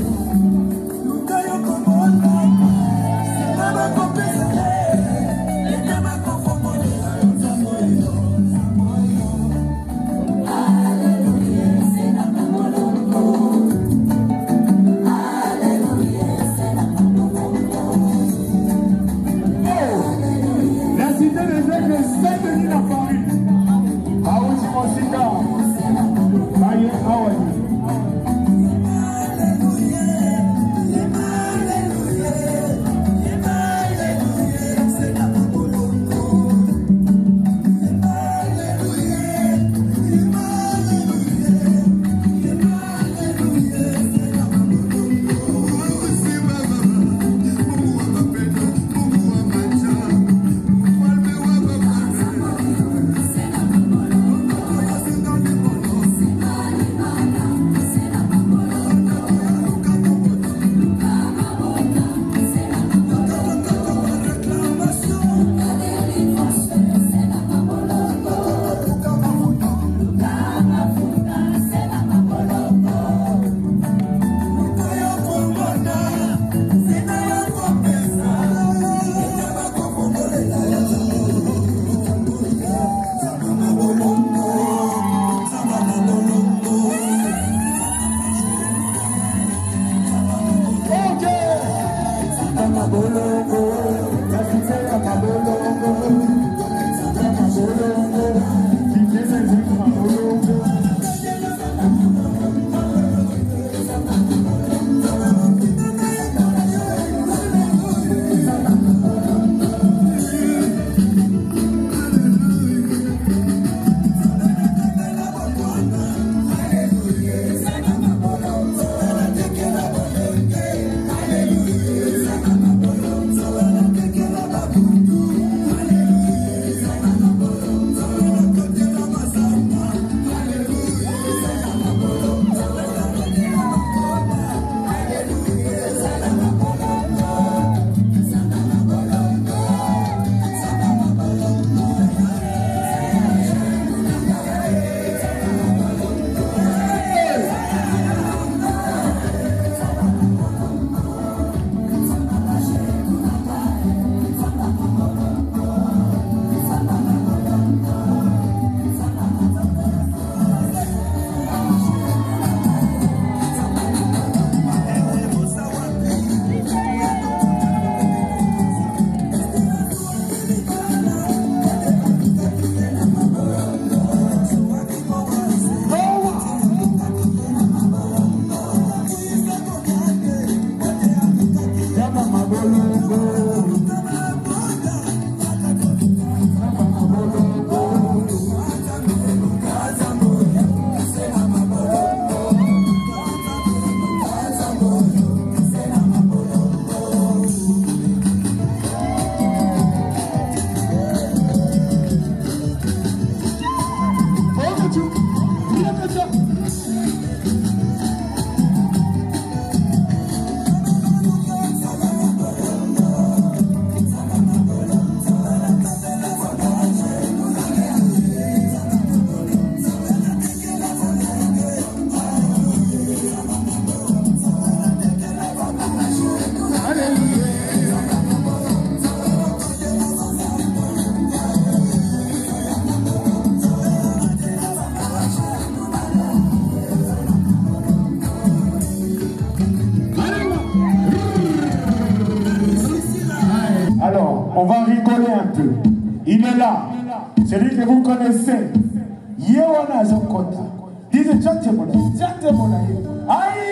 On va rigoler un peu. Il est là. Celui que vous connaissez. Yewana Zokota. Disez Tchatemona. Tchatemona. Aïe!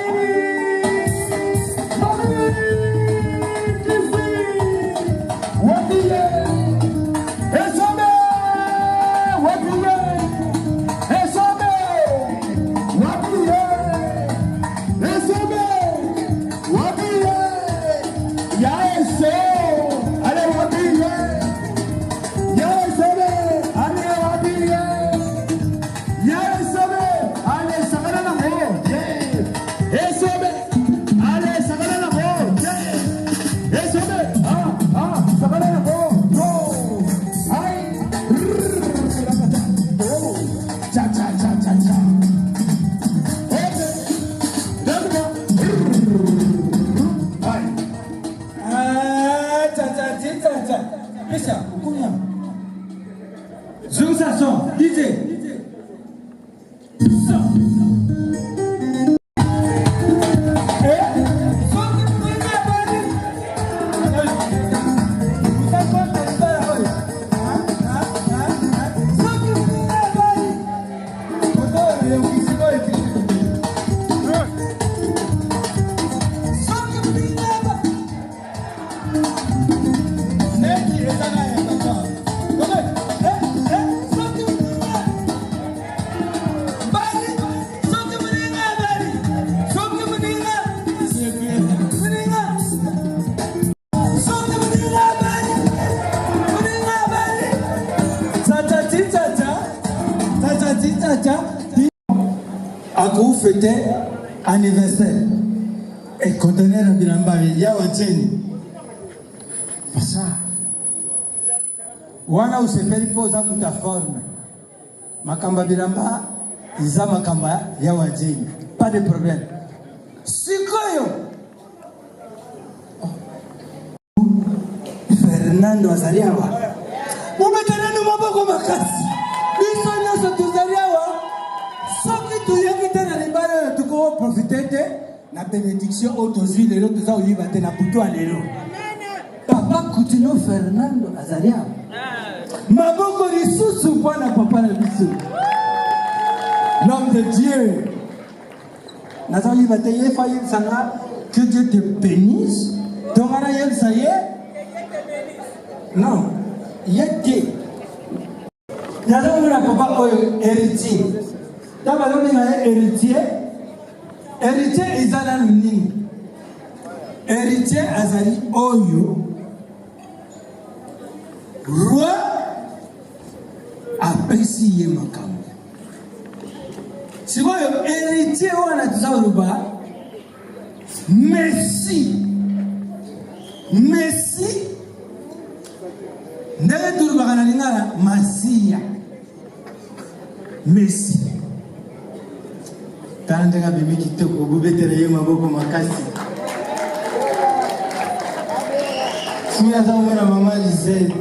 Fêter anniversaire et conteneur de Bilambari Yawateni. Ça. Wana usepeli poza muta forme. Makamba Bilamba, Iza Makamba Yawateni. Pas de problème. Sikoyo. Fernando Azariawa. Mumetananu maboko makasi. Biso nyoso tuzariawa. Soki tuyaki na libala tuko profiter na bénédiction autozwi lelo tuza oyiba te na butu alelo. Papa Coutinho Fernando Azaria. Maboko lisusu mpona papa na biso. L'homme de Dieu. Naza oyiba te ye faye sanga que Dieu te bénisse. Tongana yem ça y est. Non, yeke. Naza oyiba papa oyo héritier. D'abord, on a héritier. Héritier, ils ont le nid. Héritier, Azali Oyo. Roi, apprécié ma cam. Si vous héritier, on a tout ça au bas. Merci. Merci. N'est-ce tout le baranalina, Massia. Merci. Tandanga bibi kitoko bubetere maboko makasi. Suya zamana mama Lisette.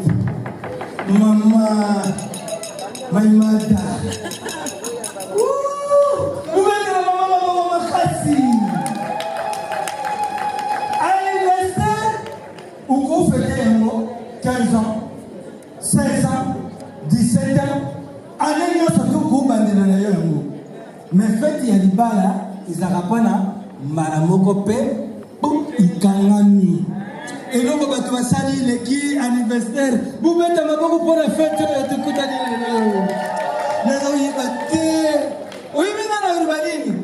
Mama my mother. Bubetere mama maboko makasi. Anniversaire uko fete mo 15 ans, 16 ans, 17 ans. Année yo surtout ko bandela na yo yango. Mais fait il y a des balles, ils arrapana maramoko pe ikangani. Et donc tu vas saluer les qui anniversaire. Vous mettez ma beaucoup pour la fête de Koutani. Nazo yibate. Oui mais na urbanini.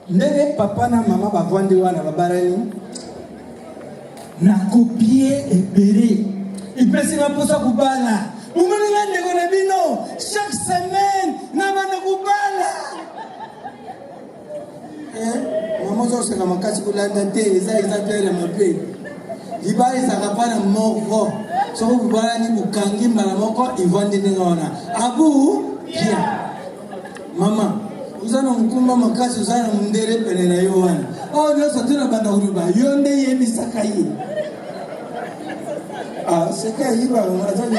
Ndenge papa na mama bavandi wana babarani. Na copier et péré. Il peut se reposer kubala. Vous me regardez bino chaque semaine na bana kubala. Maman zo seka makasi kulanda te eza exemplaire ma pe. Ibali zakapana moko. Soko kubala ni bukangi mala moko ivandi ngona. Abu kia. Mama, uzana mkumba makasi uzana mundere pele na yo wana. Oh nyo satuna banda kuruba. Yonde yemi sakayi. Ah, sakayi ba ngazali.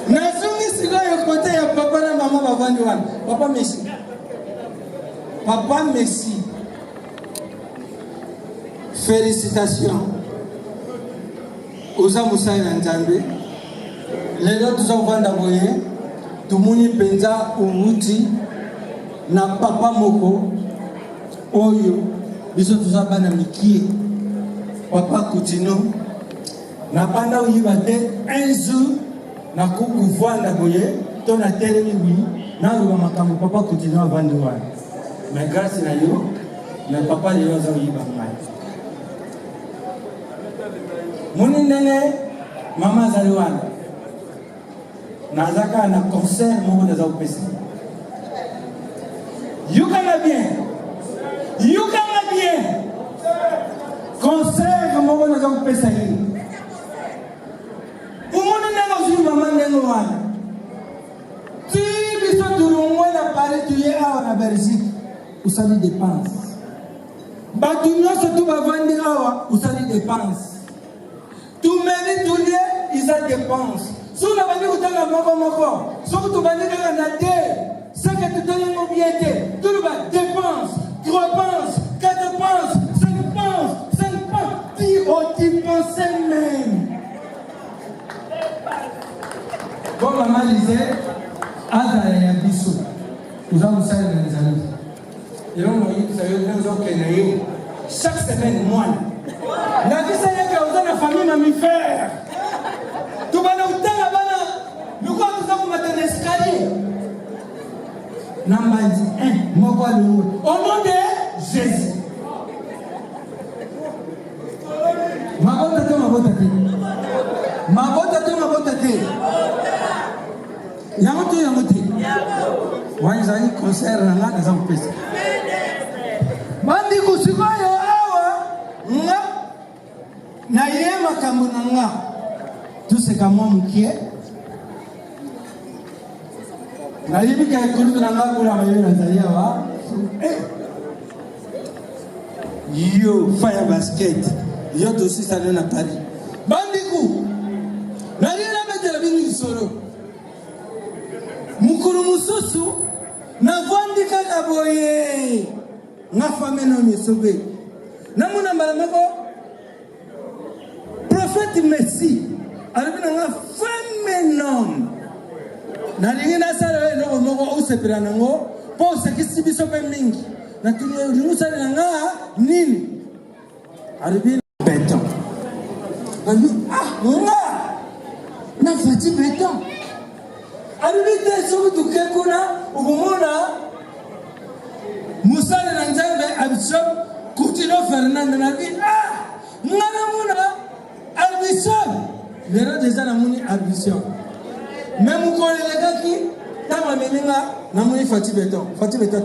Nazungi sigayo kote ya papa na mama bavandi wana. Papa Messi. Papa Messi. Félicitations. oza mosali na nzambe lelo tozovanda boye tomoni mpenza outi na papa moko oyo biso toza bana mikie papa Coutinho na banda oyiba te un jour na kokuvanda boye to na telemi wi naloba makambo papa Coutinho avandi wana mais grâce na yo na papa lelo aza oyiba ngai moni ndenge mama azali wana nazaka na concert moko naza kopesa yokanga bien concert moko naza kopesa ye omoni ndenge ozwi mama ndenge wana ti biso tulongwe na Paris tuye awa na Belgique osali dépense bato nyonso tu bavandi awa osali dépense tumeli tulie isa dépense soki nabandi kotanga moko soki tobandi kaka na te seke totanyango bien te toloba dépense 3 penses 4 penses 5 penses ti otipense même bon mama lise azala ya biso oza mosali na nzambe elongo oyebisa yo ndenge ozokende yo chaque semaine mwana nakisa yeke oza na famille mammifère tobana kotanga bana lokola toza komata na escalier na mbandi moko alongo au nom de Jésus mabota te yango te wana ezali concert na nga naza kopesa bandi kosikoyo awa nga na ye makambo na nga toseka mwa mokie nayebi ka ekolutu na nga kuna mayebe nazali awa yo fire basket yo tosisana na Paris bandiku nalie nabetela bino lisolo mokolo mosusu navandi kaka boye nga fame no misobe namona mbala moko prophète Messi alobi na nga fame nom nalingi nasala eloko moko osepela nango mpo osekisi biso mpe mingi natuni olingi osalela nga nini alobi beton alobi nga nafati beton alobi te soki tuke kuna okomona mosali na nzambe abishop Coutinho Fernando nalobi nga namona albishop lero deja namoni albishop me mokolo elekaki ntango amemi nga namoni fati beton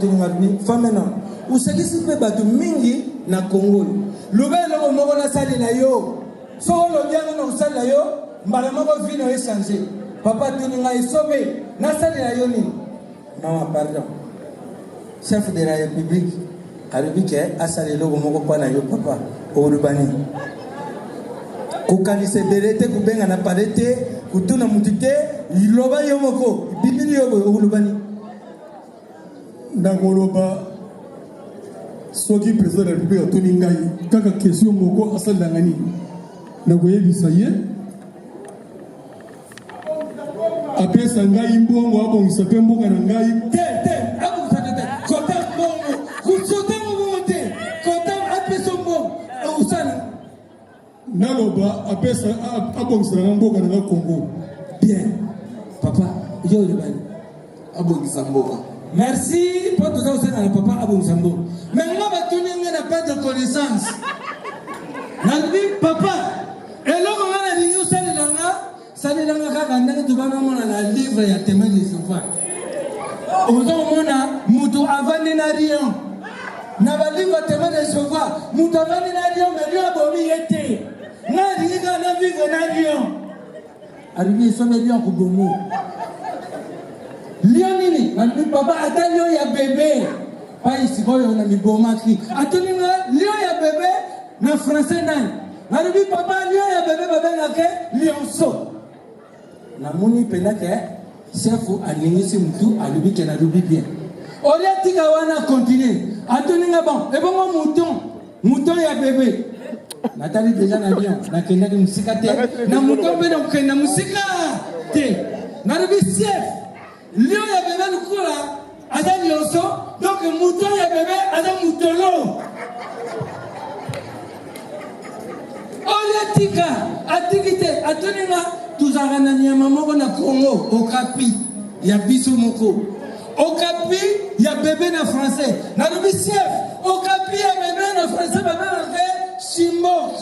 tolinga alobi fame non osekisi mpe bato mingi na Congo loba eloko moko nasalela yo soko olobi yango na kosalela yo mbala moko vi na echange papa tolinga esobe nasalela yo nini mama pardon chef de la république alobi ke asala eloko moko mpo na yo papa oloba nini kokanisa ebele te kobenga na pale te kutuna mutu te iloba yo moko bibili yo boye okoloba nini ndakoloba soki président de la république atoni ngai kaka question moko asalelanga nini nakoyebisa ye apesa ngai mbongo abongisa mpe mboka na ngai te abongisa te kota mbongo kusote mbongo te kota apesa mbongo osana naloba apesa abongisaka mboka na nga Congo bien papa yo olobani abongisa mboka merci mpo toza kosala na papa abongisa mboka me nga batuni ngai na pas de connaissance nalobi papa eloko nga nalingi osalelanga kaka ndenge tobanamona na livre ya témoin de Jéhovah oza komona moto avandi na Rion na balivre ya témoin de Jéhovah moto avandi na Rion me Rion abomi ye te nga alingi kaka na vivre na Rion alobi esome Rion kobomo Lion nini nalobi papa ata lion ya bebe pai sikoyo na mibomaki atoni nga lion ya bebe na français nani nalobi papa lion ya bebe babengake lionceau namoni mpenza ke chefu alingisi mutu alobi ke nalobi bien olia tika wana continue atoni nga bon ebongo mouton ya bebe Nathalie déjà na bien na kenda musika te na mutombe na kenda musika te na rebisief lio ya bébé lukula aza nyonso donc mouton ya bébé aza moutolo olia tika atikite atoninga tuzaka na nyama moko na Congo okapi ya biso moko okapi ya bébé na français na rebisief okapi ya bébé na français babelaka Simbok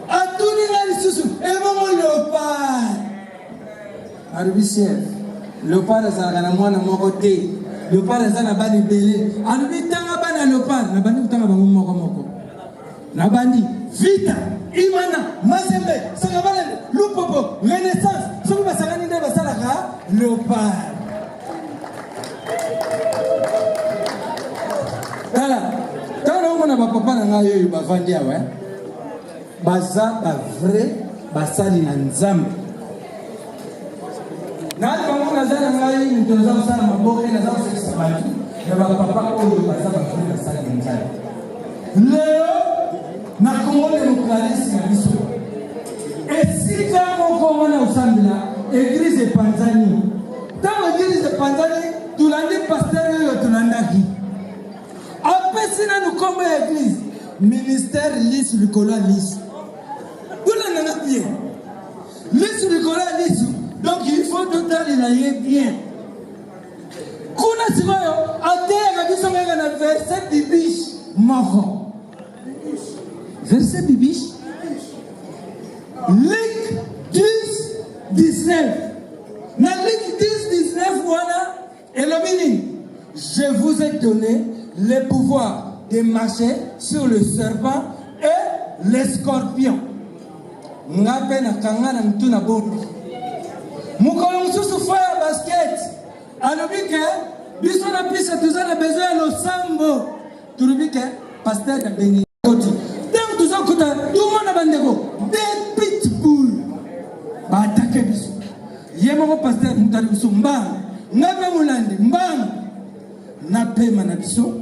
atuni la lisusu ebongo leopard arubisier leopard azalaka na mwana moko te leopard aza na bana ebele alubi tanga bana leopard na bandi kutanga bango moko na bandi vita imana mazembe sanga bana lupopo renaissance soki basangani nde basalaka leopard tala na papa na ngai oyo bavandi awa baza bavrai basali na nzambe nali bango naza na ngai moto naza kosala maboke naza kosekisa bato na bapapa oyo baza bavrai basali na nzambe leo na Congo démocratie na biso esika moko wana osambela église epanzani ntango église epanzani tulandi paster oyo tulandaki apesi na nukombo ya église ministère lisu likolo ya lisu tolandanga bien lisu likolo ya lisu donc il faut totalela ye bien kuna sikoyo ateyaka biso ngaka na verset bibiche moko verset bibiche Luc 10:19 na Luc 10:19 wana elobi nini je vous ai donné le pouvoir de marcher sur le serpent et les scorpions. Ngape na kangana mtu na bodu. Mukolo mususu fire basket. Alobike biso na pisa tuzana besoin lo sambo. Turubike pasteur na beni koti. Donc tuzokuta tumona bandeko des pitbull. Ba attaquer biso. Yemo pasteur mutali biso mbang. Ngape mulandi mbang. Na pema na biso.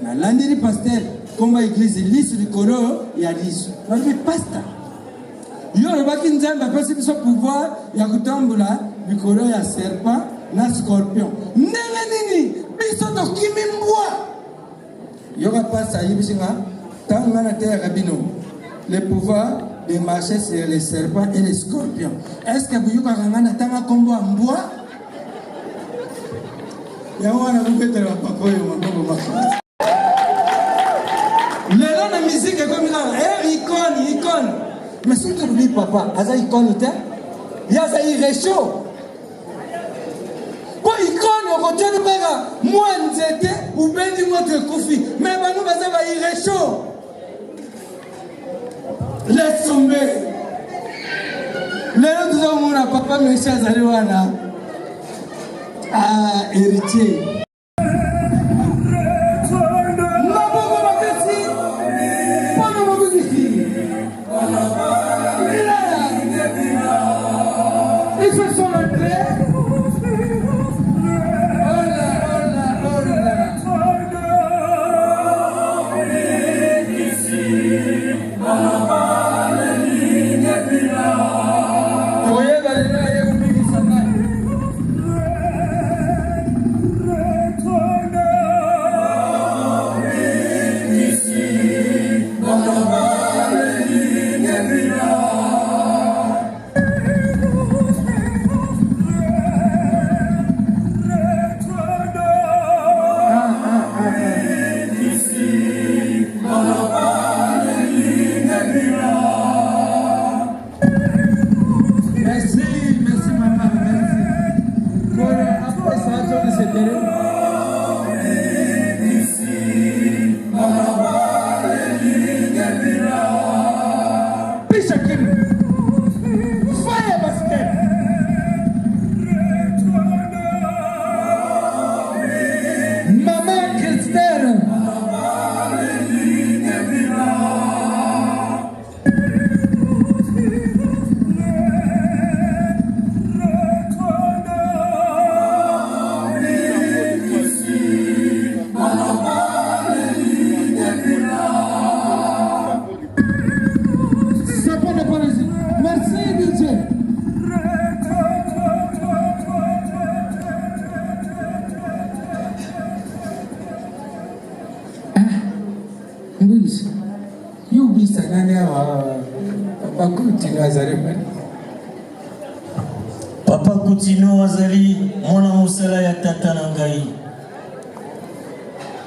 Na landiri pasteur komba église lisu likolo ya lisu nalobi pasteur yo lobaki nzambe apesi biso pouvoir ya kotambola likolo ya serpent na scorpion ndenge nini biso tokimi mbwa yoka pasteur ayebisi nga ntango nga nateyaka bino le pouvoir de marcher sur les serpents et les scorpions est-ce que boyokaka nga natanga kombo ya mbwa yango wana kobetela bapapa oyo maboko makasi lelo na musique ekomi kaka icône mais surtout lui papa aza icône te ye aza irecho po icône okotiani mpeka mwa nzete ubendi moto ekufi mais bango baza bairecho laisse tomber lelo toza komona papa mesi azali wana héritier Yubisa nani Papa Coutinho azali. Papa Coutinho azali mwana mosala ya tata na ngai.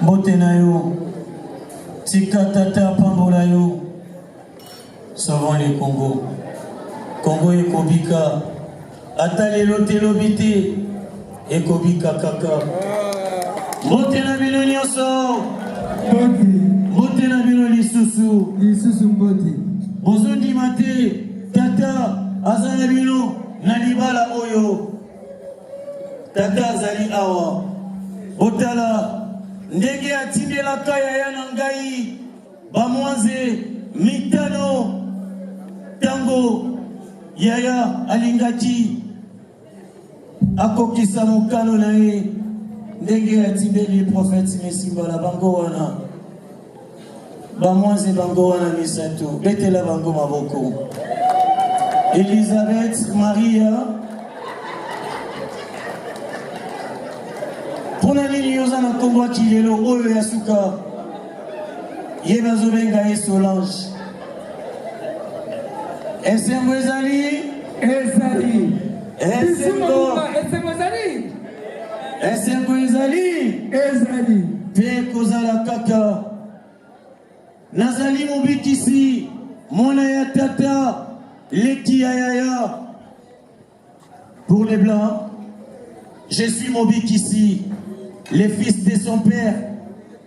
Mbote na yo. Tika tata pambola yo. Savant les Congo. Congo ekobika. Ata lelo telobi te. Ekobika kaka. Mbote na bino nyonso. Mbote na bino lisusu. Lisusu mbote. Bozondima te. Tata azali bino na libala oyo. Tata azali awa. Botala. Ndenge atindelaka yaya na ngai. Bamwanze mitano. Tango yaya alingaki akokisa mokano na ye ndenge atindeli prophète Mesimbala bango wana bamwanze bango wana misato betela bango maboko. Elisabeth Maria pona nini yoza na kombo kilelo oyo ya suka ye bazobenga ye Solange. Esengo ezali ezali esengo ezali pe kozala kaka nazali mobikisi mwana ya tata leki ya yaya. Pour les blancs je suis mobikisi, les fils de son père,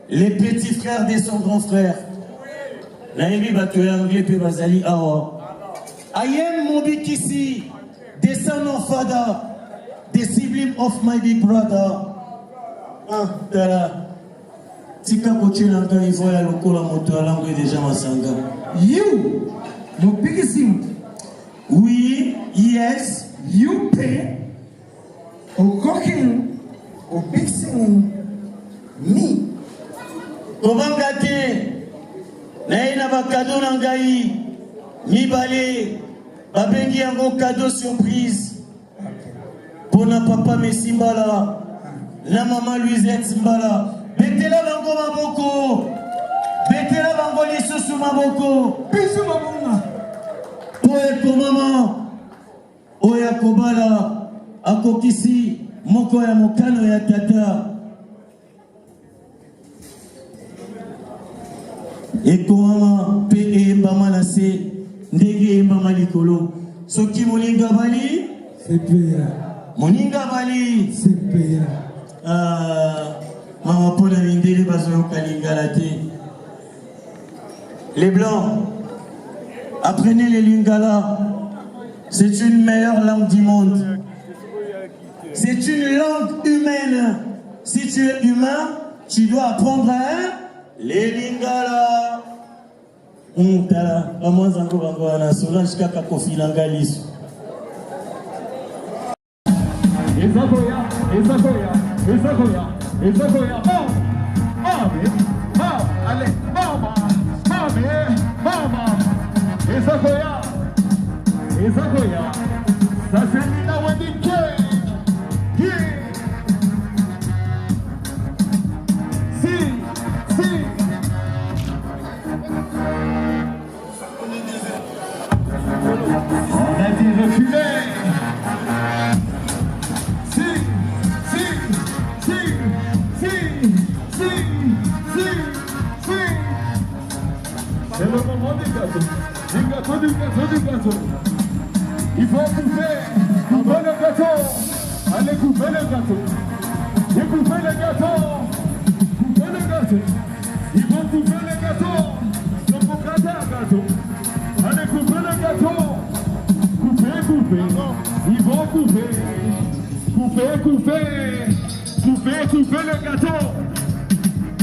les petits frères de son grand frère. Nayebi bato ya anglais pe bazali awa. I am Mobikisi, the son of father, the sibling of my big brother. Ah, tala. Tika koche nanga ivo ya lokola moto alango deja masanga. You, Mobikisi. Oui, yes. You pay. Or cooking, or fixing me. Kobanga te. Na ina bakado nangai. Mibale. Babengi yango cadeau surprise. Pona papa Mesimbala. Na maman Louisette Mbala. Betela bango maboko. Betela bango lisusu maboko. Bisu mabunga. Oye ko mama. Oya kobala. Akokisi. Moko ya mokano ya tata. Eko mama. Pe eyemba manase. Ndege yemba malikolo. Soki moninga bali. Sepeya. Moninga bali. Sepeya. Mama pona mindele bazoyo kalingala te. Les blancs, apprenez les lingala. C'est une meilleure langue du monde. C'est une langue humaine. Si tu es humain, tu dois apprendre les lingala. Tala, maman zango bango wana Solange kaka kofilanga liso. Ezagoya, allez, mama, Ezagoya, ça c'est Nina Wedding Cake, yeah. Si. On a dit reculer. C'est le moment du gâteau. Il faut couper le gâteau. Allez couper le gâteau. Et couper le gâteau. Couper le gâteau. Ils vont couper le gâteau. Ils vont couper un gâteau. Allez couper le gâteau. Couper. Ils vont couper. Couper le gâteau.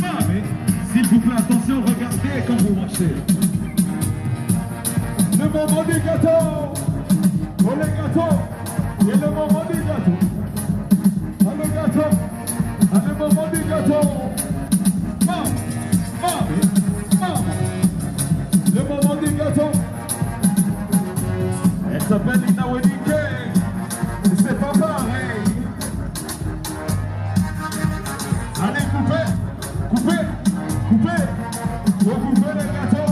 Ah, mais s'il vous plaît, attention, regardez quand vous marchez. Le moment du gâteau. Oh, le gâteau. Et le moment du gâteau. Ah, le gâteau. Ah, le moment du gâteau. Le moment du gâteau. Elle s'appelle Nina Wedding Cake. C'est pas pareil. Allez, couper. Faut couper le gâteau.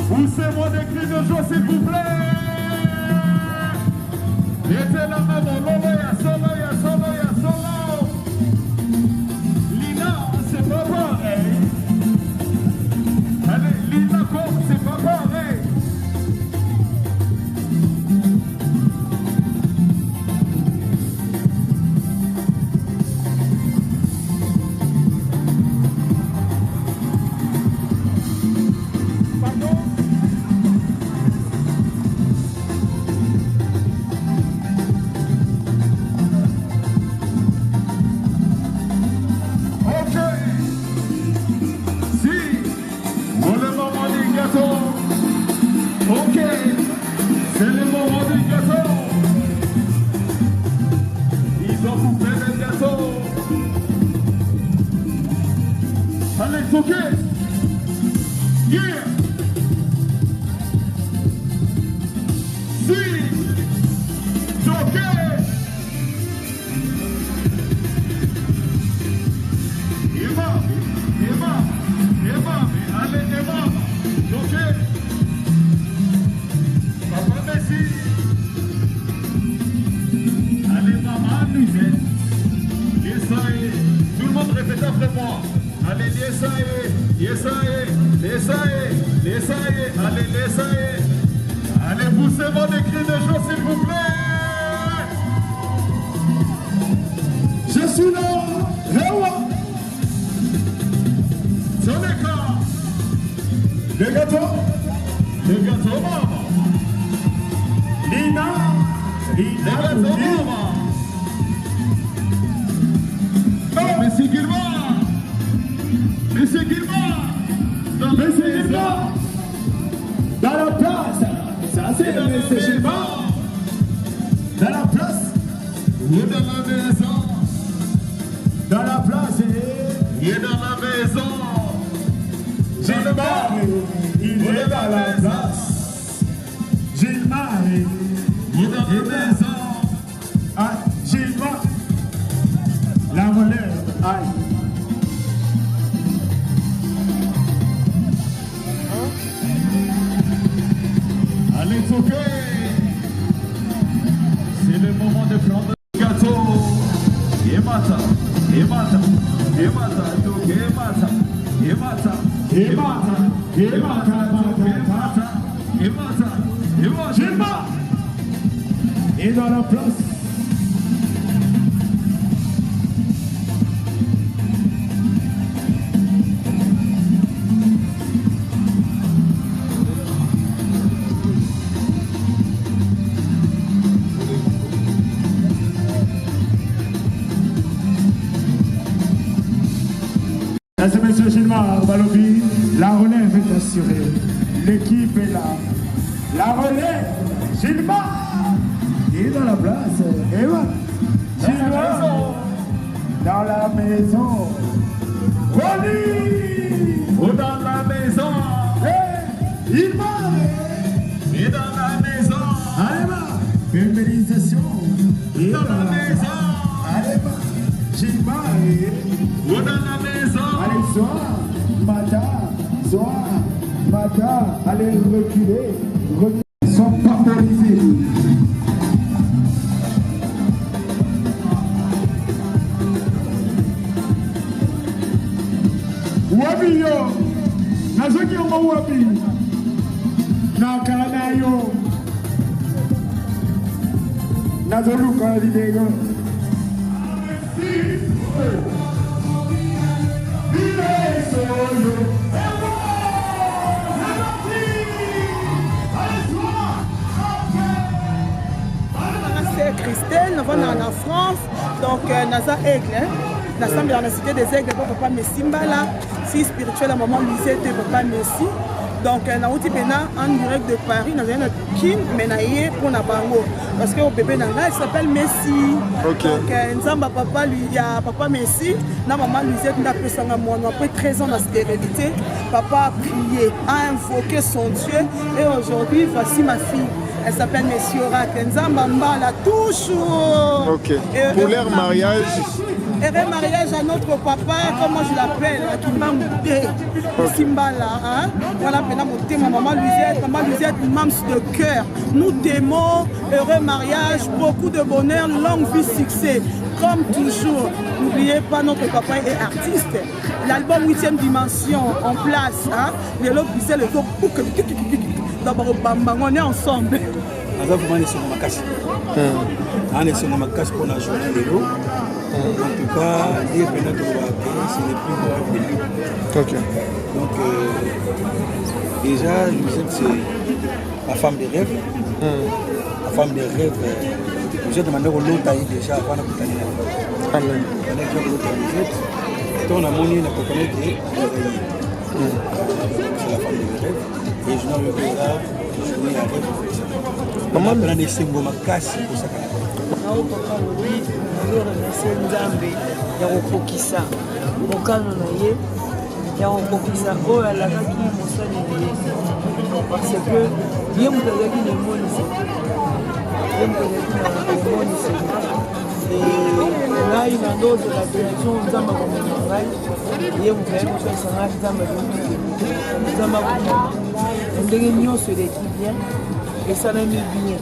Poussez-moi des cris de joie, s'il vous plaît. Mettez la main dans l'eau, ya solo, ya solo, ya solo. Lina, c'est pas pareil. Allez, Lina, c'est pas pareil. C'est le moment du gâteau. Ils ont coupé le gâteau. Allez, ok. Yeah. Si. Ok. Emma. Allez, Emma. Ok. Papa Messi. Allez, maman, Lisette. Yesaye. Tout le monde répète après moi. Allez, Yesaye. Allez, Yesaye. Allez, poussez-moi des cris de joie, s'il vous plaît. Je suis là. Rewa. Soneka. Les gâteaux, maman. Lina, les gâteaux, maman. Oh, Monsieur Guillemot. Dans la place. Ça, c'est le Monsieur Guillemot. Dans la place. Il est dans la maison. Dans la place. Il est dans la maison. Gilles-Marie, il est dans la place. Gilles-Marie, il est dans la maison. Ah, Gilles-Marie, la relève, aïe. Allez, ok. C'est le moment de prendre le gâteau. Emata, Gilma est dans la place. Mesdames et messieurs, Gilmar Balobi, la relève est assurée. L'équipe est là. La relève, Gilmar, il est dans la place. Et voilà, Gilmar, dans la maison. Wally, dans la maison. Gilmar, il est dans la maison. Allez, féminisation, il est dans la maison. Allez, Gilmar, dans la maison. Allez, soir, allez reculer, sont favorisés. Wabi yo, nazoki yo wabi, nakana yo, nazoluka lidego. C'est Christelle, nous sommes en France, donc nous sommes Aigle, nous sommes dans la cité des Aigles, papa Messi Mbala, fille spirituelle à maman Lisette et papa Messi. Donc nous sommes en direct de Paris, nous sommes Kin, mais nous sommes pour Nabango, parce que le bébé il s'appelle Messi. Okay. Donc nous sommes papa, il y a papa Messi, maman Lisette, nous avons après 13 ans de stérilité, papa a prié, a invoqué son Dieu, et aujourd'hui voici ma fille. Elle s'appelle Messi Oracle. Nzamba Mbala toujours. Ok. Pour leur mariage, Heureux mariage à notre papa, comme moi je l'appelle, à Kimangouté, Simbala. Voilà, maman Lusette, mams de cœur. Nous t'aimons, heureux mariage, beaucoup de bonheur, longue vie, succès. Comme toujours, n'oubliez pas, notre papa est artiste. L'album 8e dimension en place. Les lots c'est le dos. D'abord, on est ensemble. On est sur ma casse. On est sur ma casse pour la journée de l'eau. En tout cas, les pénètres c'est les plus grands de lui. Donc, déjà, Lusette, c'est la femme des rêves. La femme des rêves. Vous êtes demandé au lot déjà avant la bouteille. Amen. On a mon nez, on a connaît que c'est la femme des rêves. Et je n'ai pas je n'ai pas maman, on a des symboles ma casse pour ça. Non, papa, oui, je remercie Nzambe. Il y a un Pokisa. Mon calme, il y a un Pokisa. Oh, elle a qui mon son parce que il y a un qui est mon et là il a d'autres de la direction Nzamba comme Mangai il y a un qui est Nzamba on dirait mieux sur les qui bien et ça n'a mis bien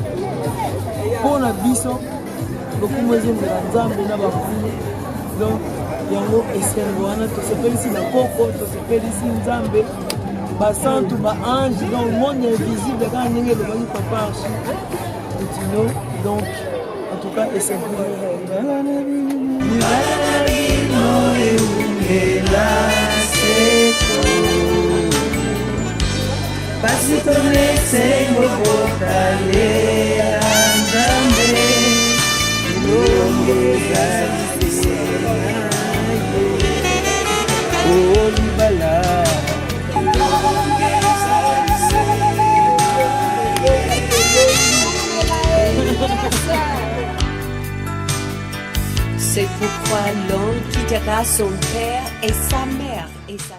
pour la biso beaucoup moins de la Nzamba na ba donc yango esengoana to s'appelle ici na koko to s'appelle ici Nzambe ba santu ba ange dans le monde invisible quand on est le papa donc en tout cas c'est C'est pourquoi l'homme quittera son père et sa mère et sa